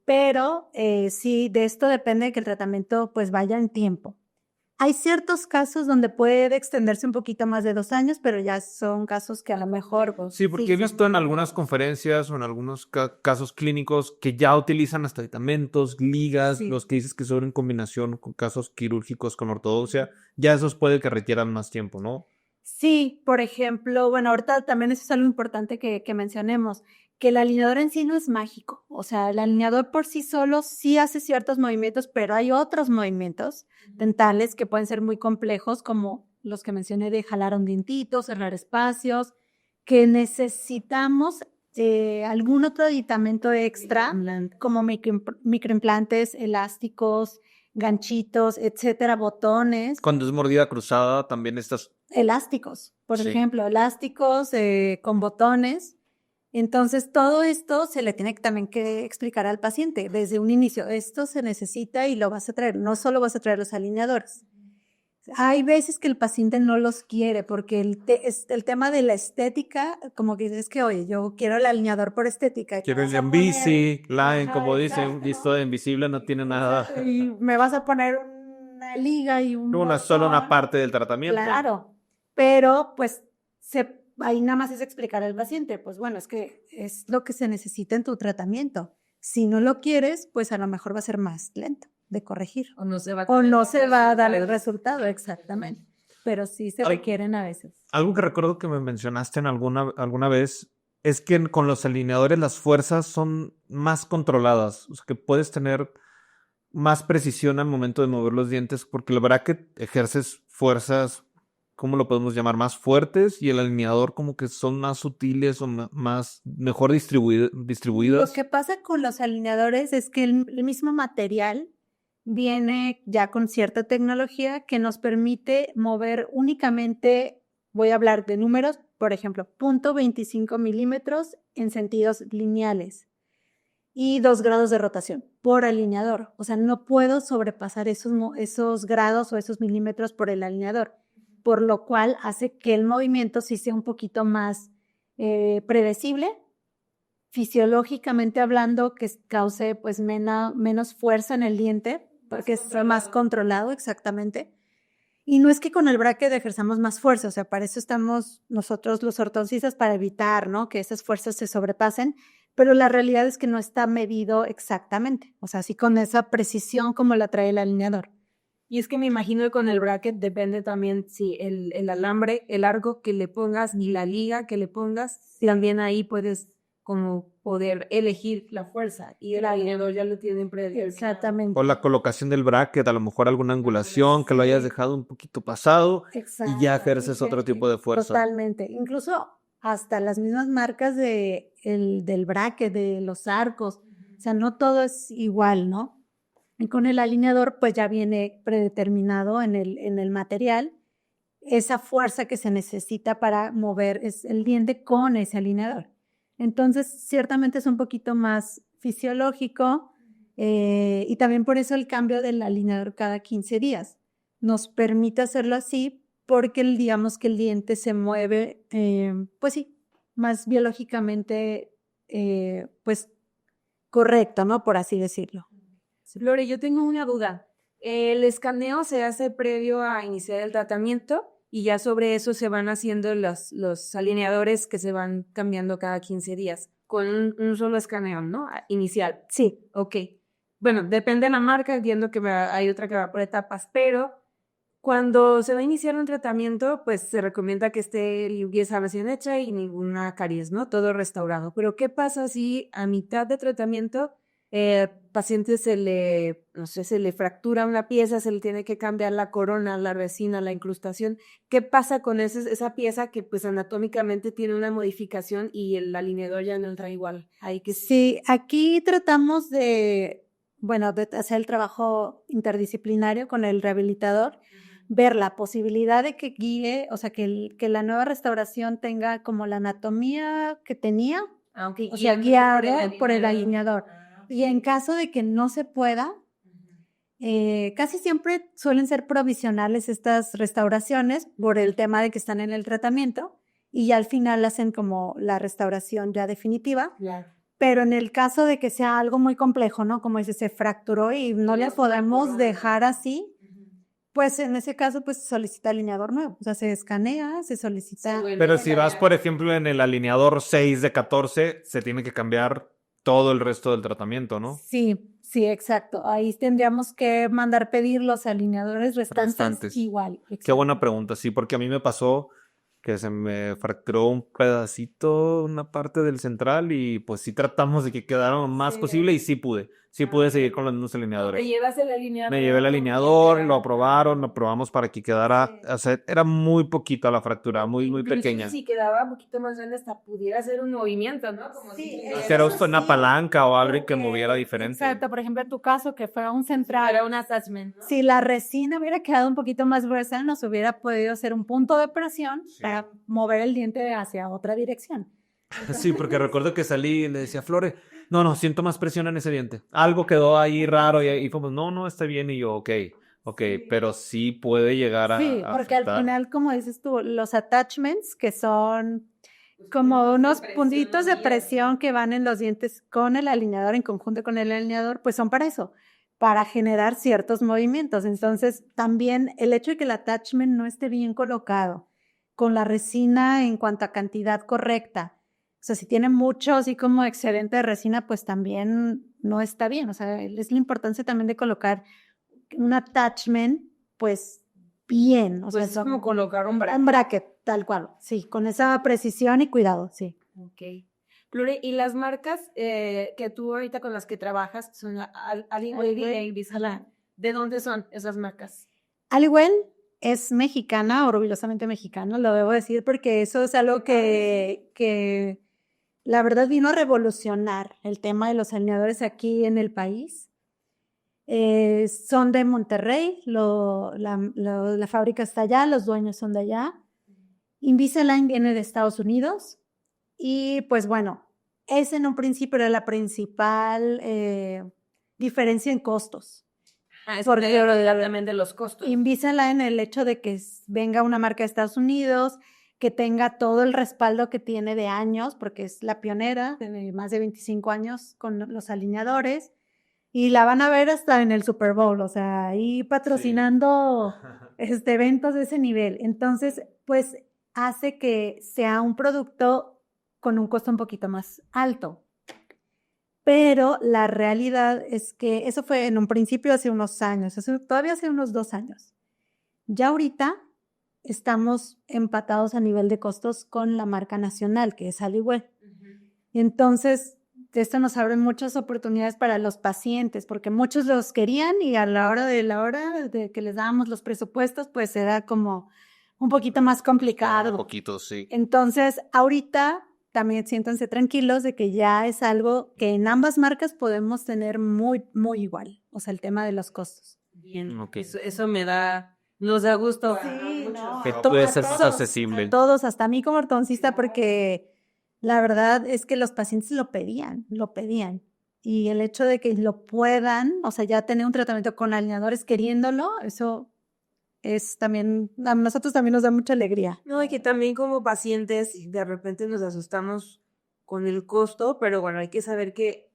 pero sí, de esto depende que el tratamiento pues vaya en tiempo. Hay ciertos casos donde puede extenderse un poquito más de 2 años, pero ya son casos que a lo mejor... Pues, Sí, porque he visto en algunas conferencias o en algunos casos clínicos que ya utilizan hasta aditamentos, ligas, Sí. los que dices que son en combinación con casos quirúrgicos con ortodoncia, ya esos puede que requieran más tiempo, ¿no? Sí, por ejemplo, bueno, ahorita también eso es algo importante que mencionemos, que el alineador en sí no es mágico. O sea, el alineador por sí solo sí hace ciertos movimientos, pero hay otros movimientos dentales que pueden ser muy complejos, como los que mencioné de jalar un dientito, cerrar espacios, que necesitamos algún otro aditamento extra, como microimplantes, elásticos, ganchitos, etcétera, botones. Cuando es mordida cruzada, también estas... Elásticos, por Sí. ejemplo, elásticos con botones. Entonces, todo esto se le tiene también que explicar al paciente desde un inicio. Esto se necesita y lo vas a traer. No solo vas a traer los alineadores. Hay veces que el paciente no los quiere porque el tema de la estética, como que dices que, oye, yo quiero el alineador por estética. Quiero el vas a Invisi, Line, Ajá, como dicen, exacto. listo de invisible, no tiene nada. Y me vas a poner una liga y un Solo una botón. parte del tratamiento. Claro, pero pues ahí nada más es explicar al paciente, pues bueno, es que es lo que se necesita en tu tratamiento. Si no lo quieres, pues a lo mejor va a ser más lento de corregir. O no se va O no se va a dar el resultado, exactamente. Pero sí se requieren a veces. Algo que recuerdo que me mencionaste en alguna vez es que con los alineadores las fuerzas son más controladas, o sea que puedes tener más precisión al momento de mover los dientes porque el bracket ejerces fuerzas, ¿cómo lo podemos llamar? Más fuertes y el alineador como que son más sutiles o mejor distribuidas. Lo que pasa con los alineadores es que el mismo material viene ya con cierta tecnología que nos permite mover únicamente, voy a hablar de números, por ejemplo, 0.25 milímetros en sentidos lineales y 2 grados de rotación por alineador. O sea, no puedo sobrepasar esos grados o esos milímetros por el alineador, por lo cual hace que el movimiento sí sea un poquito más predecible, fisiológicamente hablando, que cause pues menos fuerza en el diente, porque es más controlado exactamente. Y no es que con el bracket ejerzamos más fuerza, o sea, para eso estamos nosotros los ortodoncistas, para evitar, ¿no?, que esas fuerzas se sobrepasen, pero la realidad es que no está medido exactamente, o sea, así con esa precisión como la trae el alineador. Y es que me imagino que con el bracket depende también si el alambre, el largo que le pongas y la liga que le pongas, también ahí puedes como poder elegir la fuerza y el alineador ya lo tienen predeterminado. Exactamente. O la colocación del bracket, a lo mejor alguna angulación que lo hayas dejado un poquito pasado y ya ejerces otro tipo de fuerza. Totalmente. Incluso hasta las mismas marcas del bracket, de los arcos. O sea, no todo es igual, ¿no? Y con el alineador, pues ya viene predeterminado en el material esa fuerza que se necesita para mover el diente con ese alineador. Entonces, ciertamente es un poquito más fisiológico y también por eso el cambio del alineador cada 15 días. Nos permite hacerlo así porque digamos que el diente se mueve, pues sí, más biológicamente, pues correcto, ¿no? Por así decirlo. Lore, yo tengo una duda. El escaneo se hace previo a iniciar el tratamiento y ya sobre eso se van haciendo los alineadores que se van cambiando cada 15 días con un solo escaneo, ¿no? Inicial. Sí. Ok. Bueno, depende de la marca, entiendo que hay otra que va por etapas, pero cuando se va a iniciar un tratamiento, pues se recomienda que esté limpieza recién hecha y ninguna caries, ¿no? Todo restaurado. Pero ¿qué pasa si a mitad de tratamiento paciente no sé, se le fractura una pieza, se le tiene que cambiar la corona, la resina, la incrustación? ¿Qué pasa con esa pieza que pues anatómicamente tiene una modificación y el alineador ya no entra igual? Sí, aquí tratamos de hacer el trabajo interdisciplinario con el rehabilitador, ver la posibilidad de que guíe, o sea, que la nueva restauración tenga como la anatomía que tenía, o sea, guiado por el alineador. Y en caso de que no se pueda, casi siempre suelen ser provisionales estas restauraciones por el tema de que están en el tratamiento y ya al final hacen como la restauración ya definitiva. Claro. Pero en el caso de que sea algo muy complejo, ¿no? Como dice, se fracturó y no le podemos dejar así, pues en ese caso pues se solicita alineador nuevo, o sea, se escanea, se solicita. Pero si vas, por ejemplo, en el alineador 6 de 14, se tiene que cambiar todo el resto del tratamiento, ¿no? Sí, exacto. Ahí tendríamos que mandar pedir los alineadores restantes. Igual. Exacto. Qué buena pregunta, sí, porque a mí me pasó que se me fracturó un pedacito, una parte del central y pues sí tratamos de que quedara lo más posible y sí pude seguir con los mismos alineadores. ¿Te llevas el alineador? Me llevé el alineador, lo probamos para que quedara, o sea, era muy poquita la fractura, muy pequeña. Si quedaba un poquito más grande hasta pudiera hacer un movimiento, ¿no? Como Era una palanca o algo que moviera diferente. Exacto, por ejemplo, en tu caso, que fuera un central. Era un attachment, ¿no? Si la resina hubiera quedado un poquito más gruesa, nos hubiera podido hacer un punto de presión para mover el diente hacia otra dirección. Sí, porque recuerdo que salí y le decía a Flore, no, siento más presión en ese diente. Algo quedó ahí raro y fuimos, no, está bien. Y yo, ok, pero sí puede llegar a porque afectar. al final, como dices tú, los attachments, que son como unos puntitos de presión que van en los dientes con el alineador, en conjunto con el alineador, pues son para eso, para generar ciertos movimientos. Entonces, también el hecho de que el attachment no esté bien colocado, con la resina en cuanto a cantidad correcta, o sea, si tiene mucho así como excedente de resina, pues también no está bien. O sea, es la importancia también de colocar un attachment, pues bien. O sea, es como colocar un bracket. Un bracket, tal cual. Sí, con esa precisión y cuidado, sí. Ok. Flore, ¿y las marcas que tú ahorita con las que trabajas son Aliwell y Invisalign? ¿De dónde son esas marcas? Aliwell es mexicana, orgullosamente mexicana, lo debo decir, porque eso es algo que la verdad vino a revolucionar el tema de los alineadores aquí en el país. Son de Monterrey, la fábrica está allá, los dueños son de allá. Invisalign viene de Estados Unidos y pues bueno, ese en un principio era la principal diferencia en costos. Es por también de los costos. Invisalign, el hecho de que venga una marca de Estados Unidos, que tenga todo el respaldo que tiene de años, porque es la pionera, de más de 25 años con los alineadores, y la van a ver hasta en el Super Bowl, o sea, ahí patrocinando eventos de ese nivel. Entonces, pues hace que sea un producto con un costo un poquito más alto. pero la realidad es que eso fue en un principio hace unos años, todavía hace unos 2 años. Ya ahorita estamos empatados a nivel de costos con la marca nacional, que es Aliwell. Entonces, esto nos abre muchas oportunidades para los pacientes, porque muchos los querían y a la hora de que les dábamos los presupuestos, pues era como un poquito más complicado. Un poquito, sí. Entonces, ahorita también siéntanse tranquilos de que ya es algo que en ambas marcas podemos tener muy, muy igual. O sea, el tema de los costos. Bien, Ok. eso nos da gusto. Sí, no, Que a puede todos, ser más accesible. a todos, hasta a mí como ortodoncista, porque la verdad es que los pacientes lo pedían. Y el hecho de que lo puedan, o sea, ya tener un tratamiento con alineadores queriéndolo, eso es también, a nosotros también nos da mucha alegría. No, y que también como pacientes de repente nos asustamos con el costo, pero bueno, hay que saber que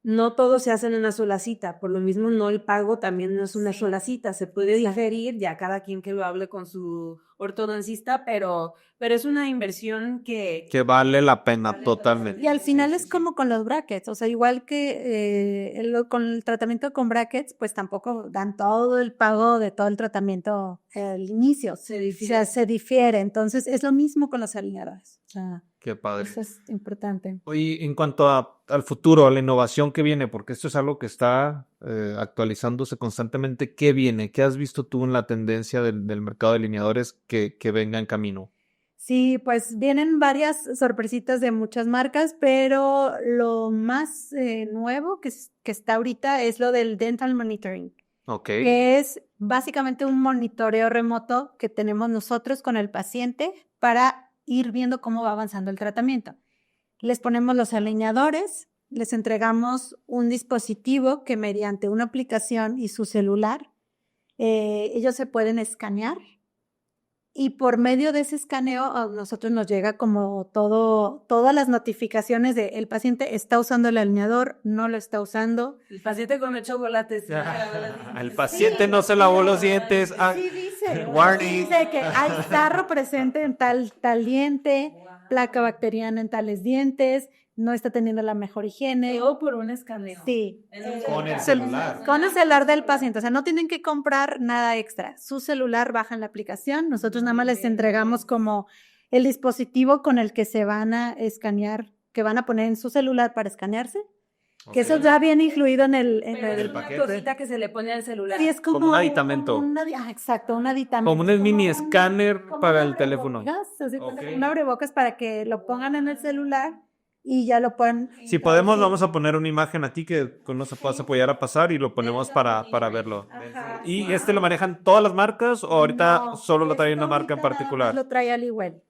no todo se hace en una sola cita, por lo mismo no el pago también no es una sola cita, se puede diferir, ya cada quien que lo hable con su ortodoncista, pero es una inversión que vale la pena totalmente. Y al final es como con los brackets, o sea, igual que con el tratamiento con brackets, pues tampoco dan todo el pago de todo el tratamiento al inicio, se difiere. se difiere, entonces es lo mismo con los alineadores, o sea, Qué padre. eso es importante. Oye, en cuanto al futuro, a la innovación que viene, porque esto es algo que está actualizándose constantemente, ¿qué viene? ¿Qué has visto tú en la tendencia del mercado de alineadores que venga en camino? Sí, pues vienen varias sorpresitas de muchas marcas, pero lo más nuevo que está ahorita es lo del dental monitoring, Ok. que es básicamente un monitoreo remoto que tenemos nosotros con el paciente para ir viendo cómo va avanzando el tratamiento. Les ponemos los alineadores, les entregamos un dispositivo que mediante una aplicación y su celular, ellos se pueden escanear. Y por medio de ese escaneo a nosotros nos llega como todas las notificaciones de el paciente está usando el alineador, no lo está usando. el paciente come chocolates. El paciente no se lavó los dientes. Sí dice, Warning. dice que hay sarro presente en tal diente, placa bacteriana en tales dientes, no está teniendo la mejor higiene. Todo por un escaneo. Sí. Con el celular. Con el celular del paciente, o sea, no tienen que comprar nada extra. Su celular baja en la aplicación, nosotros nada más les entregamos como el dispositivo con el que se van a escanear, que van a poner en su celular para escanearse, que eso ya viene incluido en el Una paquete. cosita que se le pone al celular. Sí, es Como un aditamento. Exacto, un aditamento. Como un mini escáner como para un el teléfono. abrebocas, así como Ok. un abrebocas para que lo pongan en el celular y ya lo pueden. Si podemos, vamos a poner una imagen aquí que nos puedas apoyar a pasar y lo ponemos para verlo. Ajá, ¿Y sí. este lo manejan todas las marcas o ahorita No, solo lo trae esto una marca en ahorita nada más particular? Lo trae Aliwell.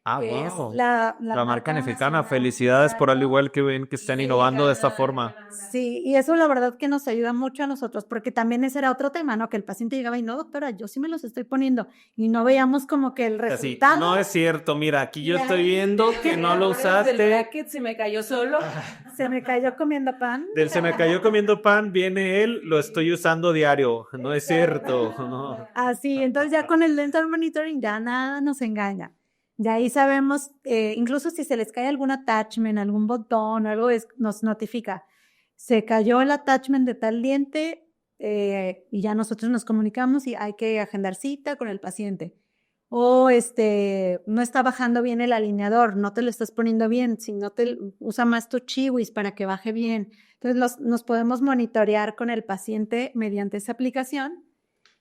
Ah, Que es wow. la La marca mexicana. nacional. Felicidades por Aliwell que ven que estén innovando de esta forma. Sí, y eso la verdad que nos ayuda mucho a nosotros, porque también ese era otro tema, ¿no? Que el paciente llegaba y no, doctora, yo sí me los estoy poniendo, y no veíamos como que el Así, resultado. no es cierto, mira, aquí yo Ya. estoy viendo que no lo El usaste. bracket se me cayó solo. Se me cayó comiendo pan. Del se me cayó comiendo pan, viene él, lo estoy usando diario. No es cierto. No. Así, entonces ya con el dental monitoring ya nada nos engaña. Ya ahí sabemos, incluso si se les cae algún attachment, algún botón o algo, nos notifica. Se cayó el attachment de tal diente y ya nosotros nos comunicamos y hay que agendar cita con el paciente. O no está bajando bien el alineador, no te lo estás poniendo bien, si no usa más tu chiwis para que baje bien. Entonces nos podemos monitorear con el paciente mediante esa aplicación.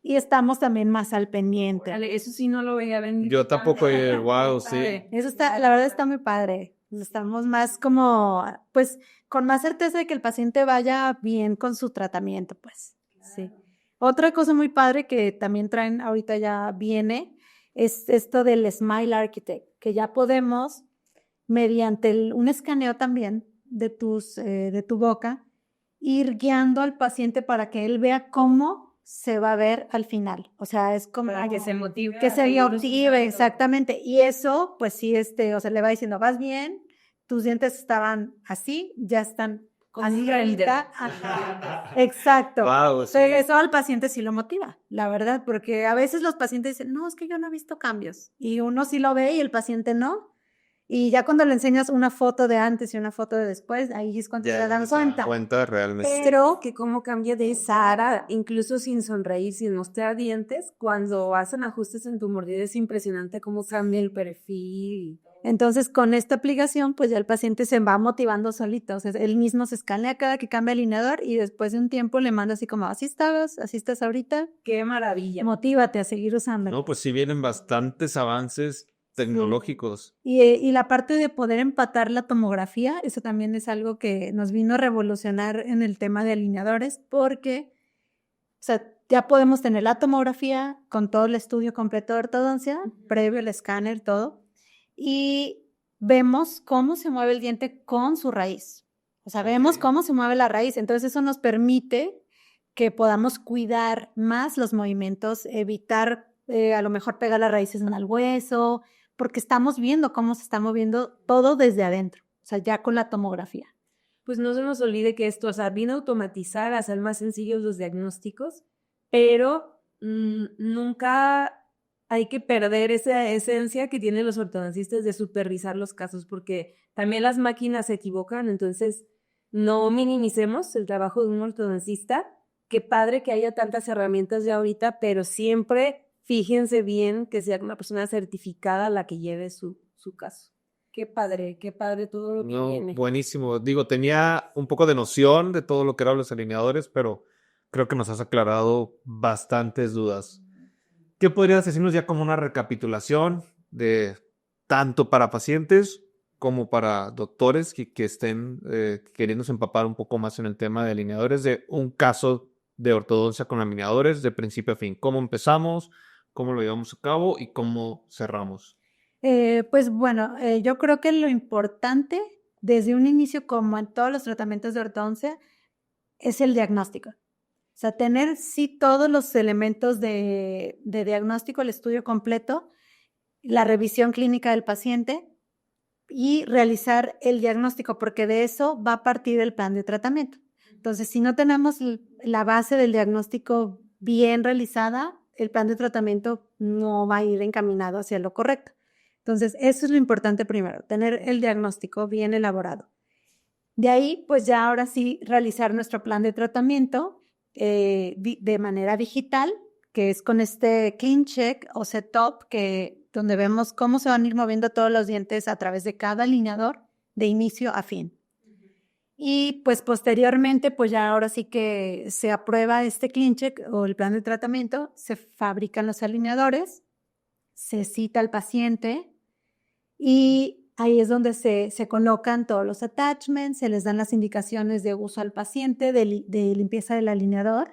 Y estamos también más al pendiente. Dale, eso sí no lo veía venir. Yo tampoco, wow, sí. Eso está, la verdad está muy padre. Estamos más como, pues, con más certeza de que el paciente vaya bien con su tratamiento, pues. Sí. Otra cosa muy padre que también traen ahorita ya viene es esto del Smile Architect, que ya podemos, mediante un escaneo también de tu boca, ir guiando al paciente para que él vea cómo se va a ver al final. O sea, es como Para que se motive. que se motive, exactamente. Y eso, pues sí, o sea, le va diciendo, vas bien, tus dientes estaban así, ya están así ahorita. Ajá. Exacto. Wow, sí. Eso al paciente sí lo motiva, la verdad, porque a veces los pacientes dicen, no, es que yo no he visto cambios. Y uno sí lo ve y el paciente no. Y ya cuando le enseñas una foto de antes y una foto de después, ahí es cuando te das cuenta. Cuenta realmente. Pero que cómo cambia de Sara, incluso sin sonreír, sin mostrar dientes, cuando hacen ajustes en tu mordida es impresionante cómo cambia el perfil. Entonces, con esta aplicación, pues ya el paciente se va motivando solito. O sea, él mismo se escanea cada que cambia el alineador y después de un tiempo le manda así como, así estás ahorita. ¡Qué maravilla! Motívate a seguir usando. No, pues sí vienen bastantes avances tecnológicos. Y la parte de poder empatar la tomografía, eso también es algo que nos vino a revolucionar en el tema de alineadores, porque, o sea, ya podemos tener la tomografía con todo el estudio completo de ortodoncia, previo al escáner, todo, y vemos cómo se mueve el diente con su raíz. O sea, vemos cómo se mueve la raíz. Entonces, eso nos permite que podamos cuidar más los movimientos, evitar a lo mejor pegar las raíces al hueso, porque estamos viendo cómo se está moviendo todo desde adentro, o sea, ya con la tomografía. Pues no se nos olvide que esto, o sea, viene a automatizar, a hacer más sencillos los diagnósticos, pero nunca hay que perder esa esencia que tienen los ortodoncistas de supervisar los casos, porque también las máquinas se equivocan, entonces no minimicemos el trabajo de un ortodoncista. Qué padre que haya tantas herramientas ya ahorita, pero siempre fíjense bien que sea una persona certificada la que lleve su caso. Qué padre todo lo que tiene. Buenísimo. Digo, tenía un poco de noción de todo lo que eran los alineadores, pero creo que nos has aclarado bastantes dudas. ¿Qué podrías decirnos ya como una recapitulación de tanto para pacientes como para doctores que estén queriéndose empapar un poco más en el tema de alineadores, de un caso de ortodoncia con alineadores de principio a fin? ¿Cómo empezamos? ¿Cómo lo llevamos a cabo? ¿Y cómo cerramos? Pues bueno, yo creo que lo importante desde un inicio, como en todos los tratamientos de ortodoncia, es el diagnóstico. O sea, tener sí todos los elementos de diagnóstico, el estudio completo, la revisión clínica del paciente y realizar el diagnóstico, porque de eso va a partir el plan de tratamiento. Entonces, si no tenemos la base del diagnóstico bien realizada, el plan de tratamiento no va a ir encaminado hacia lo correcto. Entonces, eso es lo importante primero, tener el diagnóstico bien elaborado. De ahí, pues ya ahora sí, realizar nuestro plan de tratamiento de manera digital, que es con este CleanCheck o Setup, donde vemos cómo se van a ir moviendo todos los dientes a través de cada alineador de inicio a fin. Y pues posteriormente, pues ya ahora sí que se aprueba este CleanCheck o el plan de tratamiento, se fabrican los alineadores, se cita al paciente y ahí es donde se colocan todos los attachments, se les dan las indicaciones de uso al paciente, de limpieza del alineador,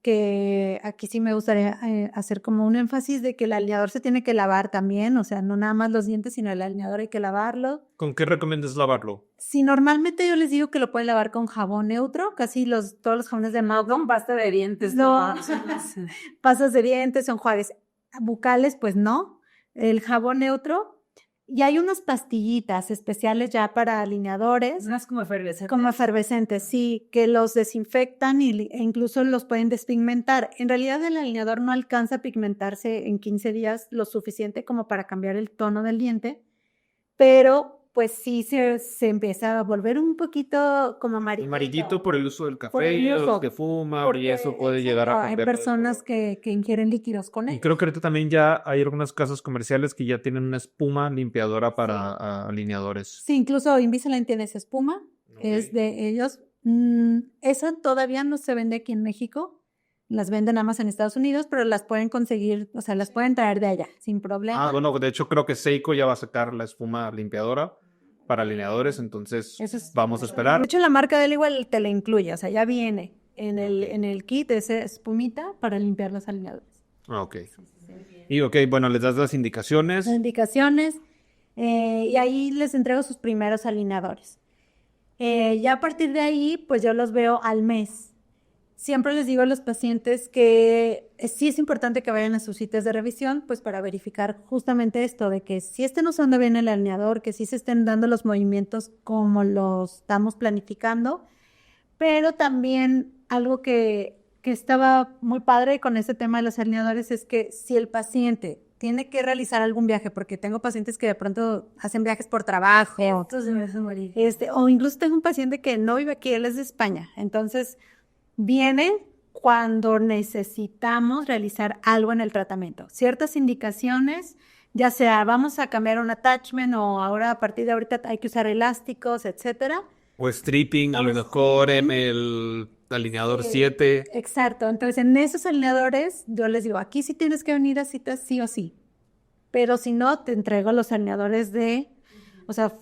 que aquí sí me gustaría hacer como un énfasis de que el alineador se tiene que lavar también, o sea, no nada más los dientes, sino el alineador hay que lavarlo. ¿Con qué recomiendas lavarlo? Sí, normalmente yo les digo que lo pueden lavar con jabón neutro, casi todos los jabones de Magnum. Pasta de dientes. No, pastas de dientes, enjuagues bucales, pues no, el jabón neutro. Y hay unas pastillitas especiales ya para alineadores. Unas como efervescentes. Como efervescentes, sí, que los desinfectan e incluso los pueden despigmentar. En realidad el alineador no alcanza a pigmentarse en 15 días lo suficiente como para cambiar el tono del diente, pero pues sí se empieza a volver un poquito como amarillito. Amarillito por el uso del Por el café, uso, que fuma, y porque eso puede llegar a hay cambiar. personas que ingieren líquidos con Y él. creo que ahorita también ya hay algunas casas comerciales que ya tienen una espuma limpiadora para alineadores. Sí, incluso Invisalign tiene esa espuma, es de ellos. Esa todavía no se vende aquí en México, las venden nada más en Estados Unidos, pero las pueden conseguir, o sea, las pueden traer de allá, sin problema. Ah, bueno, de hecho creo que Seiko ya va a sacar la espuma limpiadora para alineadores, entonces vamos a esperar. De hecho, la marca del igual te la incluye, o sea, ya viene en el kit esa espumita para limpiar los alineadores. Ok. Y bueno, les das las indicaciones. Las indicaciones y ahí les entrego sus primeros alineadores. Ya a partir de ahí, pues yo los veo al mes. Siempre les digo a los pacientes que sí es importante que vayan a sus citas de revisión, pues para verificar justamente esto, de que sí estén usando bien el alineador, que sí se estén dando los movimientos como los estamos planificando, pero también algo que estaba muy padre con este tema de los alineadores es que si el paciente tiene que realizar algún viaje, porque tengo pacientes que de pronto hacen viajes por trabajo, Entonces me vas a morir. o incluso tengo un paciente que no vive aquí, él es de España, entonces viene cuando necesitamos realizar algo en el tratamiento, ciertas indicaciones, ya sea vamos a cambiar un attachment o ahora a partir de ahorita hay que usar elásticos, etcétera. O stripping, a lo mejor en el alineador 7. Exacto, entonces en esos alineadores yo les digo, aquí sí tienes que venir a citas sí o sí, pero si no, te entrego los alineadores o sea,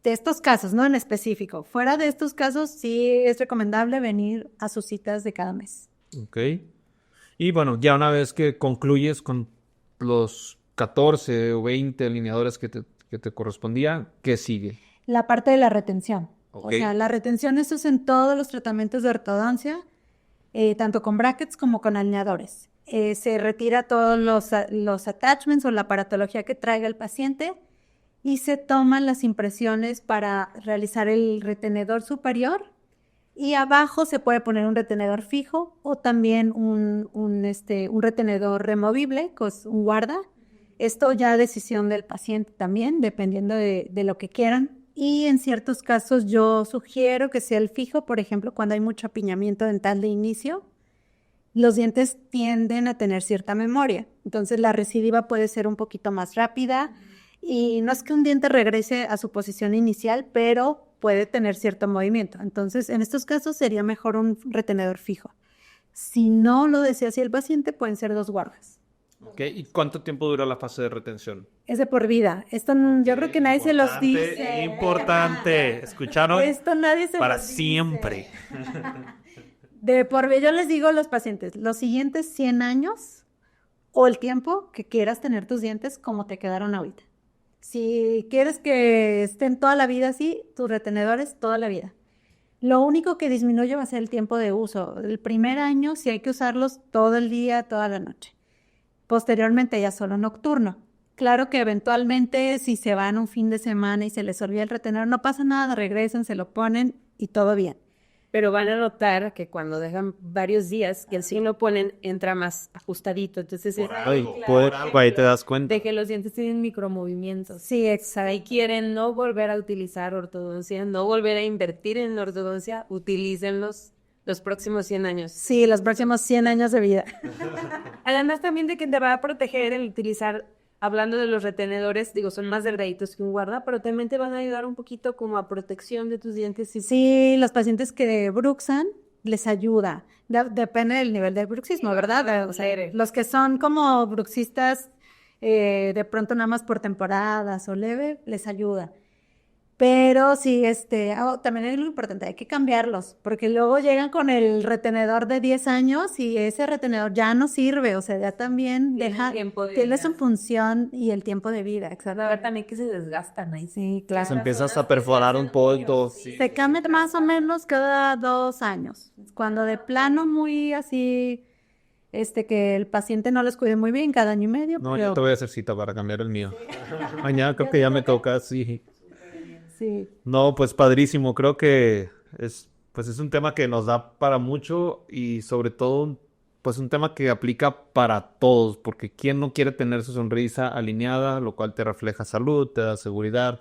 de estos casos, ¿no? En específico. Fuera de estos casos, sí es recomendable venir a sus citas de cada mes. Ok. Y bueno, ya una vez que concluyes con los 14 o 20 alineadores que te correspondía, ¿qué sigue? La parte de la retención. Ok. O sea, la retención, esto es en todos los tratamientos de ortodoncia, tanto con brackets como con alineadores. Se retira todos los attachments o la aparatología que traiga el paciente y se toman las impresiones para realizar el retenedor superior y abajo se puede poner un retenedor fijo o también un retenedor removible, un guarda. Esto ya decisión del paciente también, dependiendo de lo que quieran. Y en ciertos casos yo sugiero que sea el fijo, por ejemplo, cuando hay mucho apiñamiento dental de inicio, los dientes tienden a tener cierta memoria. Entonces la recidiva puede ser un poquito más rápida y no es que un diente regrese a su posición inicial, pero puede tener cierto movimiento. Entonces en estos casos sería mejor un retenedor fijo. Si no lo desea así el paciente, pueden ser 2 guardas. Ok, ¿y cuánto tiempo dura la fase de retención? Es de por vida. Esto yo creo que nadie se los dice. Importante. ¿Escucharon? Esto nadie se Para los dice. siempre. De por vida, yo les digo a los pacientes, los siguientes 100 años o el tiempo que quieras tener tus dientes como te quedaron ahorita. Si quieres que estén toda la vida así, tus retenedores toda la vida. Lo único que disminuye va a ser el tiempo de uso. El primer año sí hay que usarlos todo el día, toda la noche. Posteriormente ya solo nocturno. Claro que eventualmente si se van un fin de semana y se les olvida el retenedor, no pasa nada, regresan, se lo ponen y todo bien. Pero van a notar que cuando dejan varios días, que el sí lo ponen, entra más ajustadito. Entonces es Ahí te das cuenta. de que los dientes tienen micromovimientos. Sí, O sea, y quieren no volver a utilizar ortodoncia, no volver a invertir en ortodoncia, utilícenlos los próximos 100 años. Sí, los próximos 100 años de vida. Además también de que te va a proteger el utilizar, hablando de los retenedores, digo, son más delgaditos que un guarda, pero también te van a ayudar un poquito como a protección de tus dientes. Sí, los pacientes que bruxan les ayuda. Depende del nivel de bruxismo, ¿verdad? O sea, los que son como bruxistas de pronto nada más por temporadas o leve, les ayuda. Pero sí, también es lo importante, hay que cambiarlos, porque luego llegan con el retenedor de 10 años y ese retenedor ya no sirve, o sea, ya también tiene su función y el tiempo de vida, exacto. A ver también que se desgastan ahí. Sí, claro. Empiezas a perforar un poco. Sí. Se cambia más o menos cada 2 años. Cuando de plano muy así, que el paciente no los cuide muy bien, cada año y medio. No, pero yo te voy a hacer cita para cambiar el mío. Mañana creo que ya me toca, sí. sí. No, pues padrísimo. Creo que es un tema que nos da para mucho y sobre todo, pues un tema que aplica para todos, porque ¿quién no quiere tener su sonrisa alineada, lo cual te refleja salud, te da seguridad,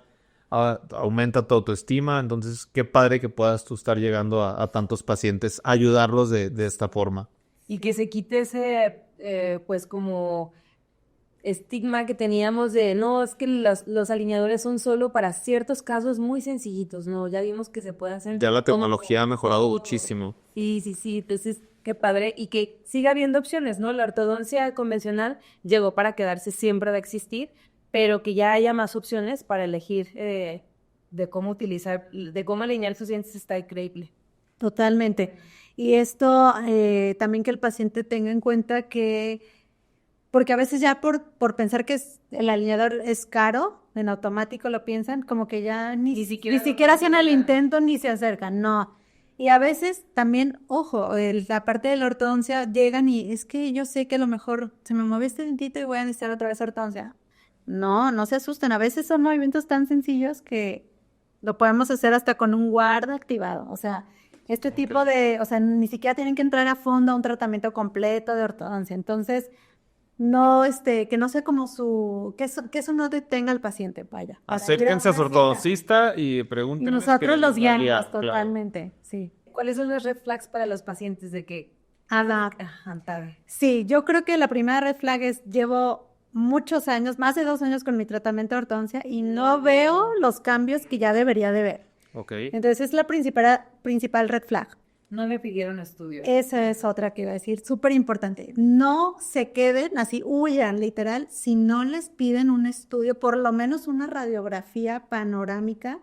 aumenta tu autoestima? Entonces, qué padre que puedas tú estar llegando a tantos pacientes, ayudarlos de esta forma. Y que se quite ese, pues como estigma que teníamos de, no, es que los alineadores son solo para ciertos casos muy sencillitos, ¿no? Ya vimos que se puede hacer. Ya la tecnología ha mejorado muchísimo. Sí, entonces qué padre y que siga habiendo opciones, ¿no? La ortodoncia convencional llegó para quedarse, siempre va a existir, pero que ya haya más opciones para elegir de cómo utilizar, de cómo alinear sus dientes está increíble. Totalmente. Y esto también que el paciente tenga en cuenta que, porque a veces ya por pensar que el alineador es caro, en automático lo piensan, como que ya ni siquiera hacen el intento ni se acercan, no. Y a veces también, ojo, la parte de la ortodoncia llegan y es que yo sé que a lo mejor se me mueve este dentito y voy a necesitar otra vez ortodoncia. No se asusten, a veces son movimientos tan sencillos que lo podemos hacer hasta con un guarda activado, o sea, o sea, ni siquiera tienen que entrar a fondo a un tratamiento completo de ortodoncia. Entonces, no, que no sea como que eso no detenga al paciente, vaya. Acérquense a su ortodoncista y Y pregúntenle. nosotros los guiamos Claro. totalmente, sí. ¿Cuáles son los red flags para los pacientes de que... Sí, yo creo que la primera red flag es, llevo muchos años, más de 2 años con mi tratamiento de ortodoncia y no veo los cambios que ya debería de ver. Ok. Entonces es la principal red flag. No me pidieron estudios. Esa es otra que iba a decir, súper importante. No se queden así, huyan, literal, si no les piden un estudio, por lo menos una radiografía panorámica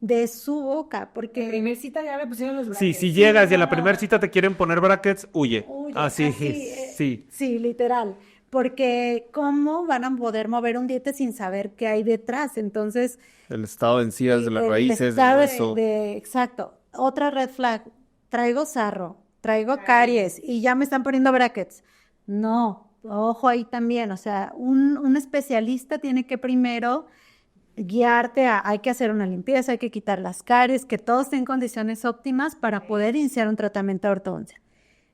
de su boca, En porque... primer cita ya me pusieron los Sí, brackets. si llegas y en la primera cita te quieren poner brackets, huye. Uy, Así, así, sí. Sí, literal. Porque ¿cómo van a poder mover un diente sin saber qué hay detrás? Entonces, El estado de encías, de las el raíces, estado del hueso. exacto. Otra red flag, traigo sarro, traigo caries y ya me están poniendo brackets. No, ojo ahí también. O sea, un especialista tiene que primero guiarte hay que hacer una limpieza, hay que quitar las caries, que todo esté en condiciones óptimas para poder iniciar un tratamiento de ortodoncia.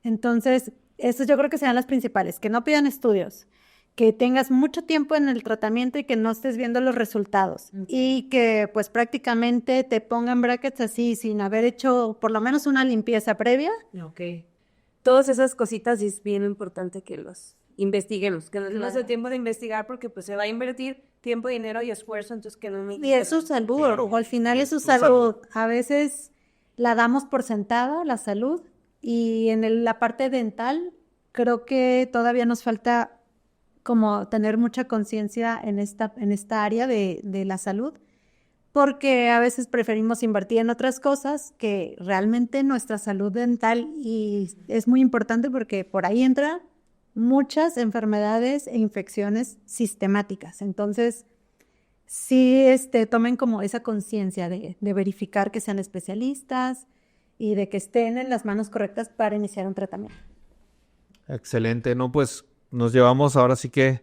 Entonces, estas yo creo que sean las principales, que no pidan estudios, que tengas mucho tiempo en el tratamiento y que no estés viendo los resultados y que pues prácticamente te pongan brackets así sin haber hecho por lo menos una limpieza previa. Ok. Todas esas cositas es bien importante que los investiguemos, que no se dé tiempo de investigar porque pues se va a invertir tiempo, dinero y esfuerzo, entonces que no me... Y es su salud, o al final es su salud. A veces la damos por sentada, la salud, y en la parte dental creo que todavía nos falta como tener mucha conciencia en esta área de la salud, porque a veces preferimos invertir en otras cosas que realmente nuestra salud dental, y es muy importante porque por ahí entran muchas enfermedades e infecciones sistemáticas. Entonces, sí, tomen como esa conciencia de verificar que sean especialistas y de que estén en las manos correctas para iniciar un tratamiento. Excelente, no, pues nos llevamos ahora sí que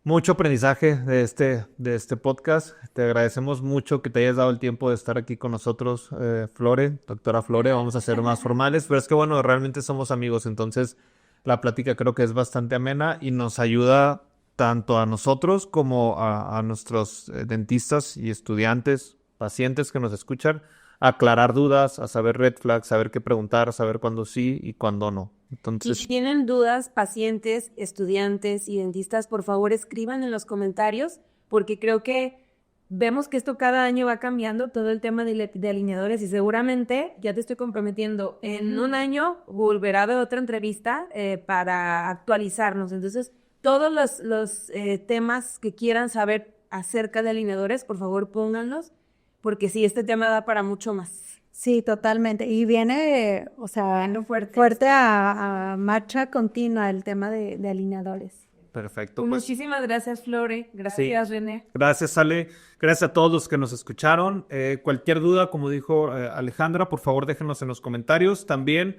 mucho aprendizaje de este podcast. Te agradecemos mucho que te hayas dado el tiempo de estar aquí con nosotros, Flore, doctora Flore. Vamos a ser más formales, pero es que bueno, realmente somos amigos, entonces la plática creo que es bastante amena y nos ayuda tanto a nosotros como a nuestros dentistas y estudiantes, pacientes que nos escuchan, a aclarar dudas, a saber red flags, saber qué preguntar, a saber cuándo sí y cuándo no. Y Entonces, si tienen dudas, pacientes, estudiantes y dentistas, por favor escriban en los comentarios, porque creo que vemos que esto cada año va cambiando, todo el tema de alineadores, y seguramente, ya te estoy comprometiendo, en un año volverá a haber otra entrevista para actualizarnos. Entonces, todos los temas que quieran saber acerca de alineadores, por favor pónganlos, porque sí, este tema da para mucho más. Sí, totalmente. Y viene, o sea, fuerte a marcha continua el tema de alineadores. perfecto. Pues Pues, muchísimas gracias, Flore. Gracias, René. gracias, Ale. Gracias a todos los que nos escucharon. Cualquier duda, como dijo Alejandra, por favor déjenos en los comentarios. También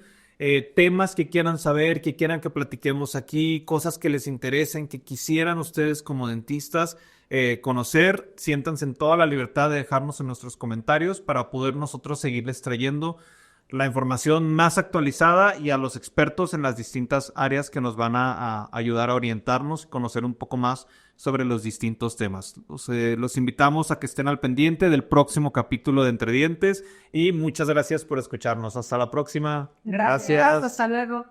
temas que quieran saber, que quieran que platiquemos aquí, cosas que les interesen, que quisieran ustedes como dentistas conocer. Siéntanse en toda la libertad de dejarnos en nuestros comentarios para poder nosotros seguirles trayendo la información más actualizada y a los expertos en las distintas áreas que nos van a ayudar a orientarnos y conocer un poco más sobre los distintos temas. Los invitamos a que estén al pendiente del próximo capítulo de Entre Dientes y muchas gracias por escucharnos. Hasta la próxima. Gracias. Hasta luego.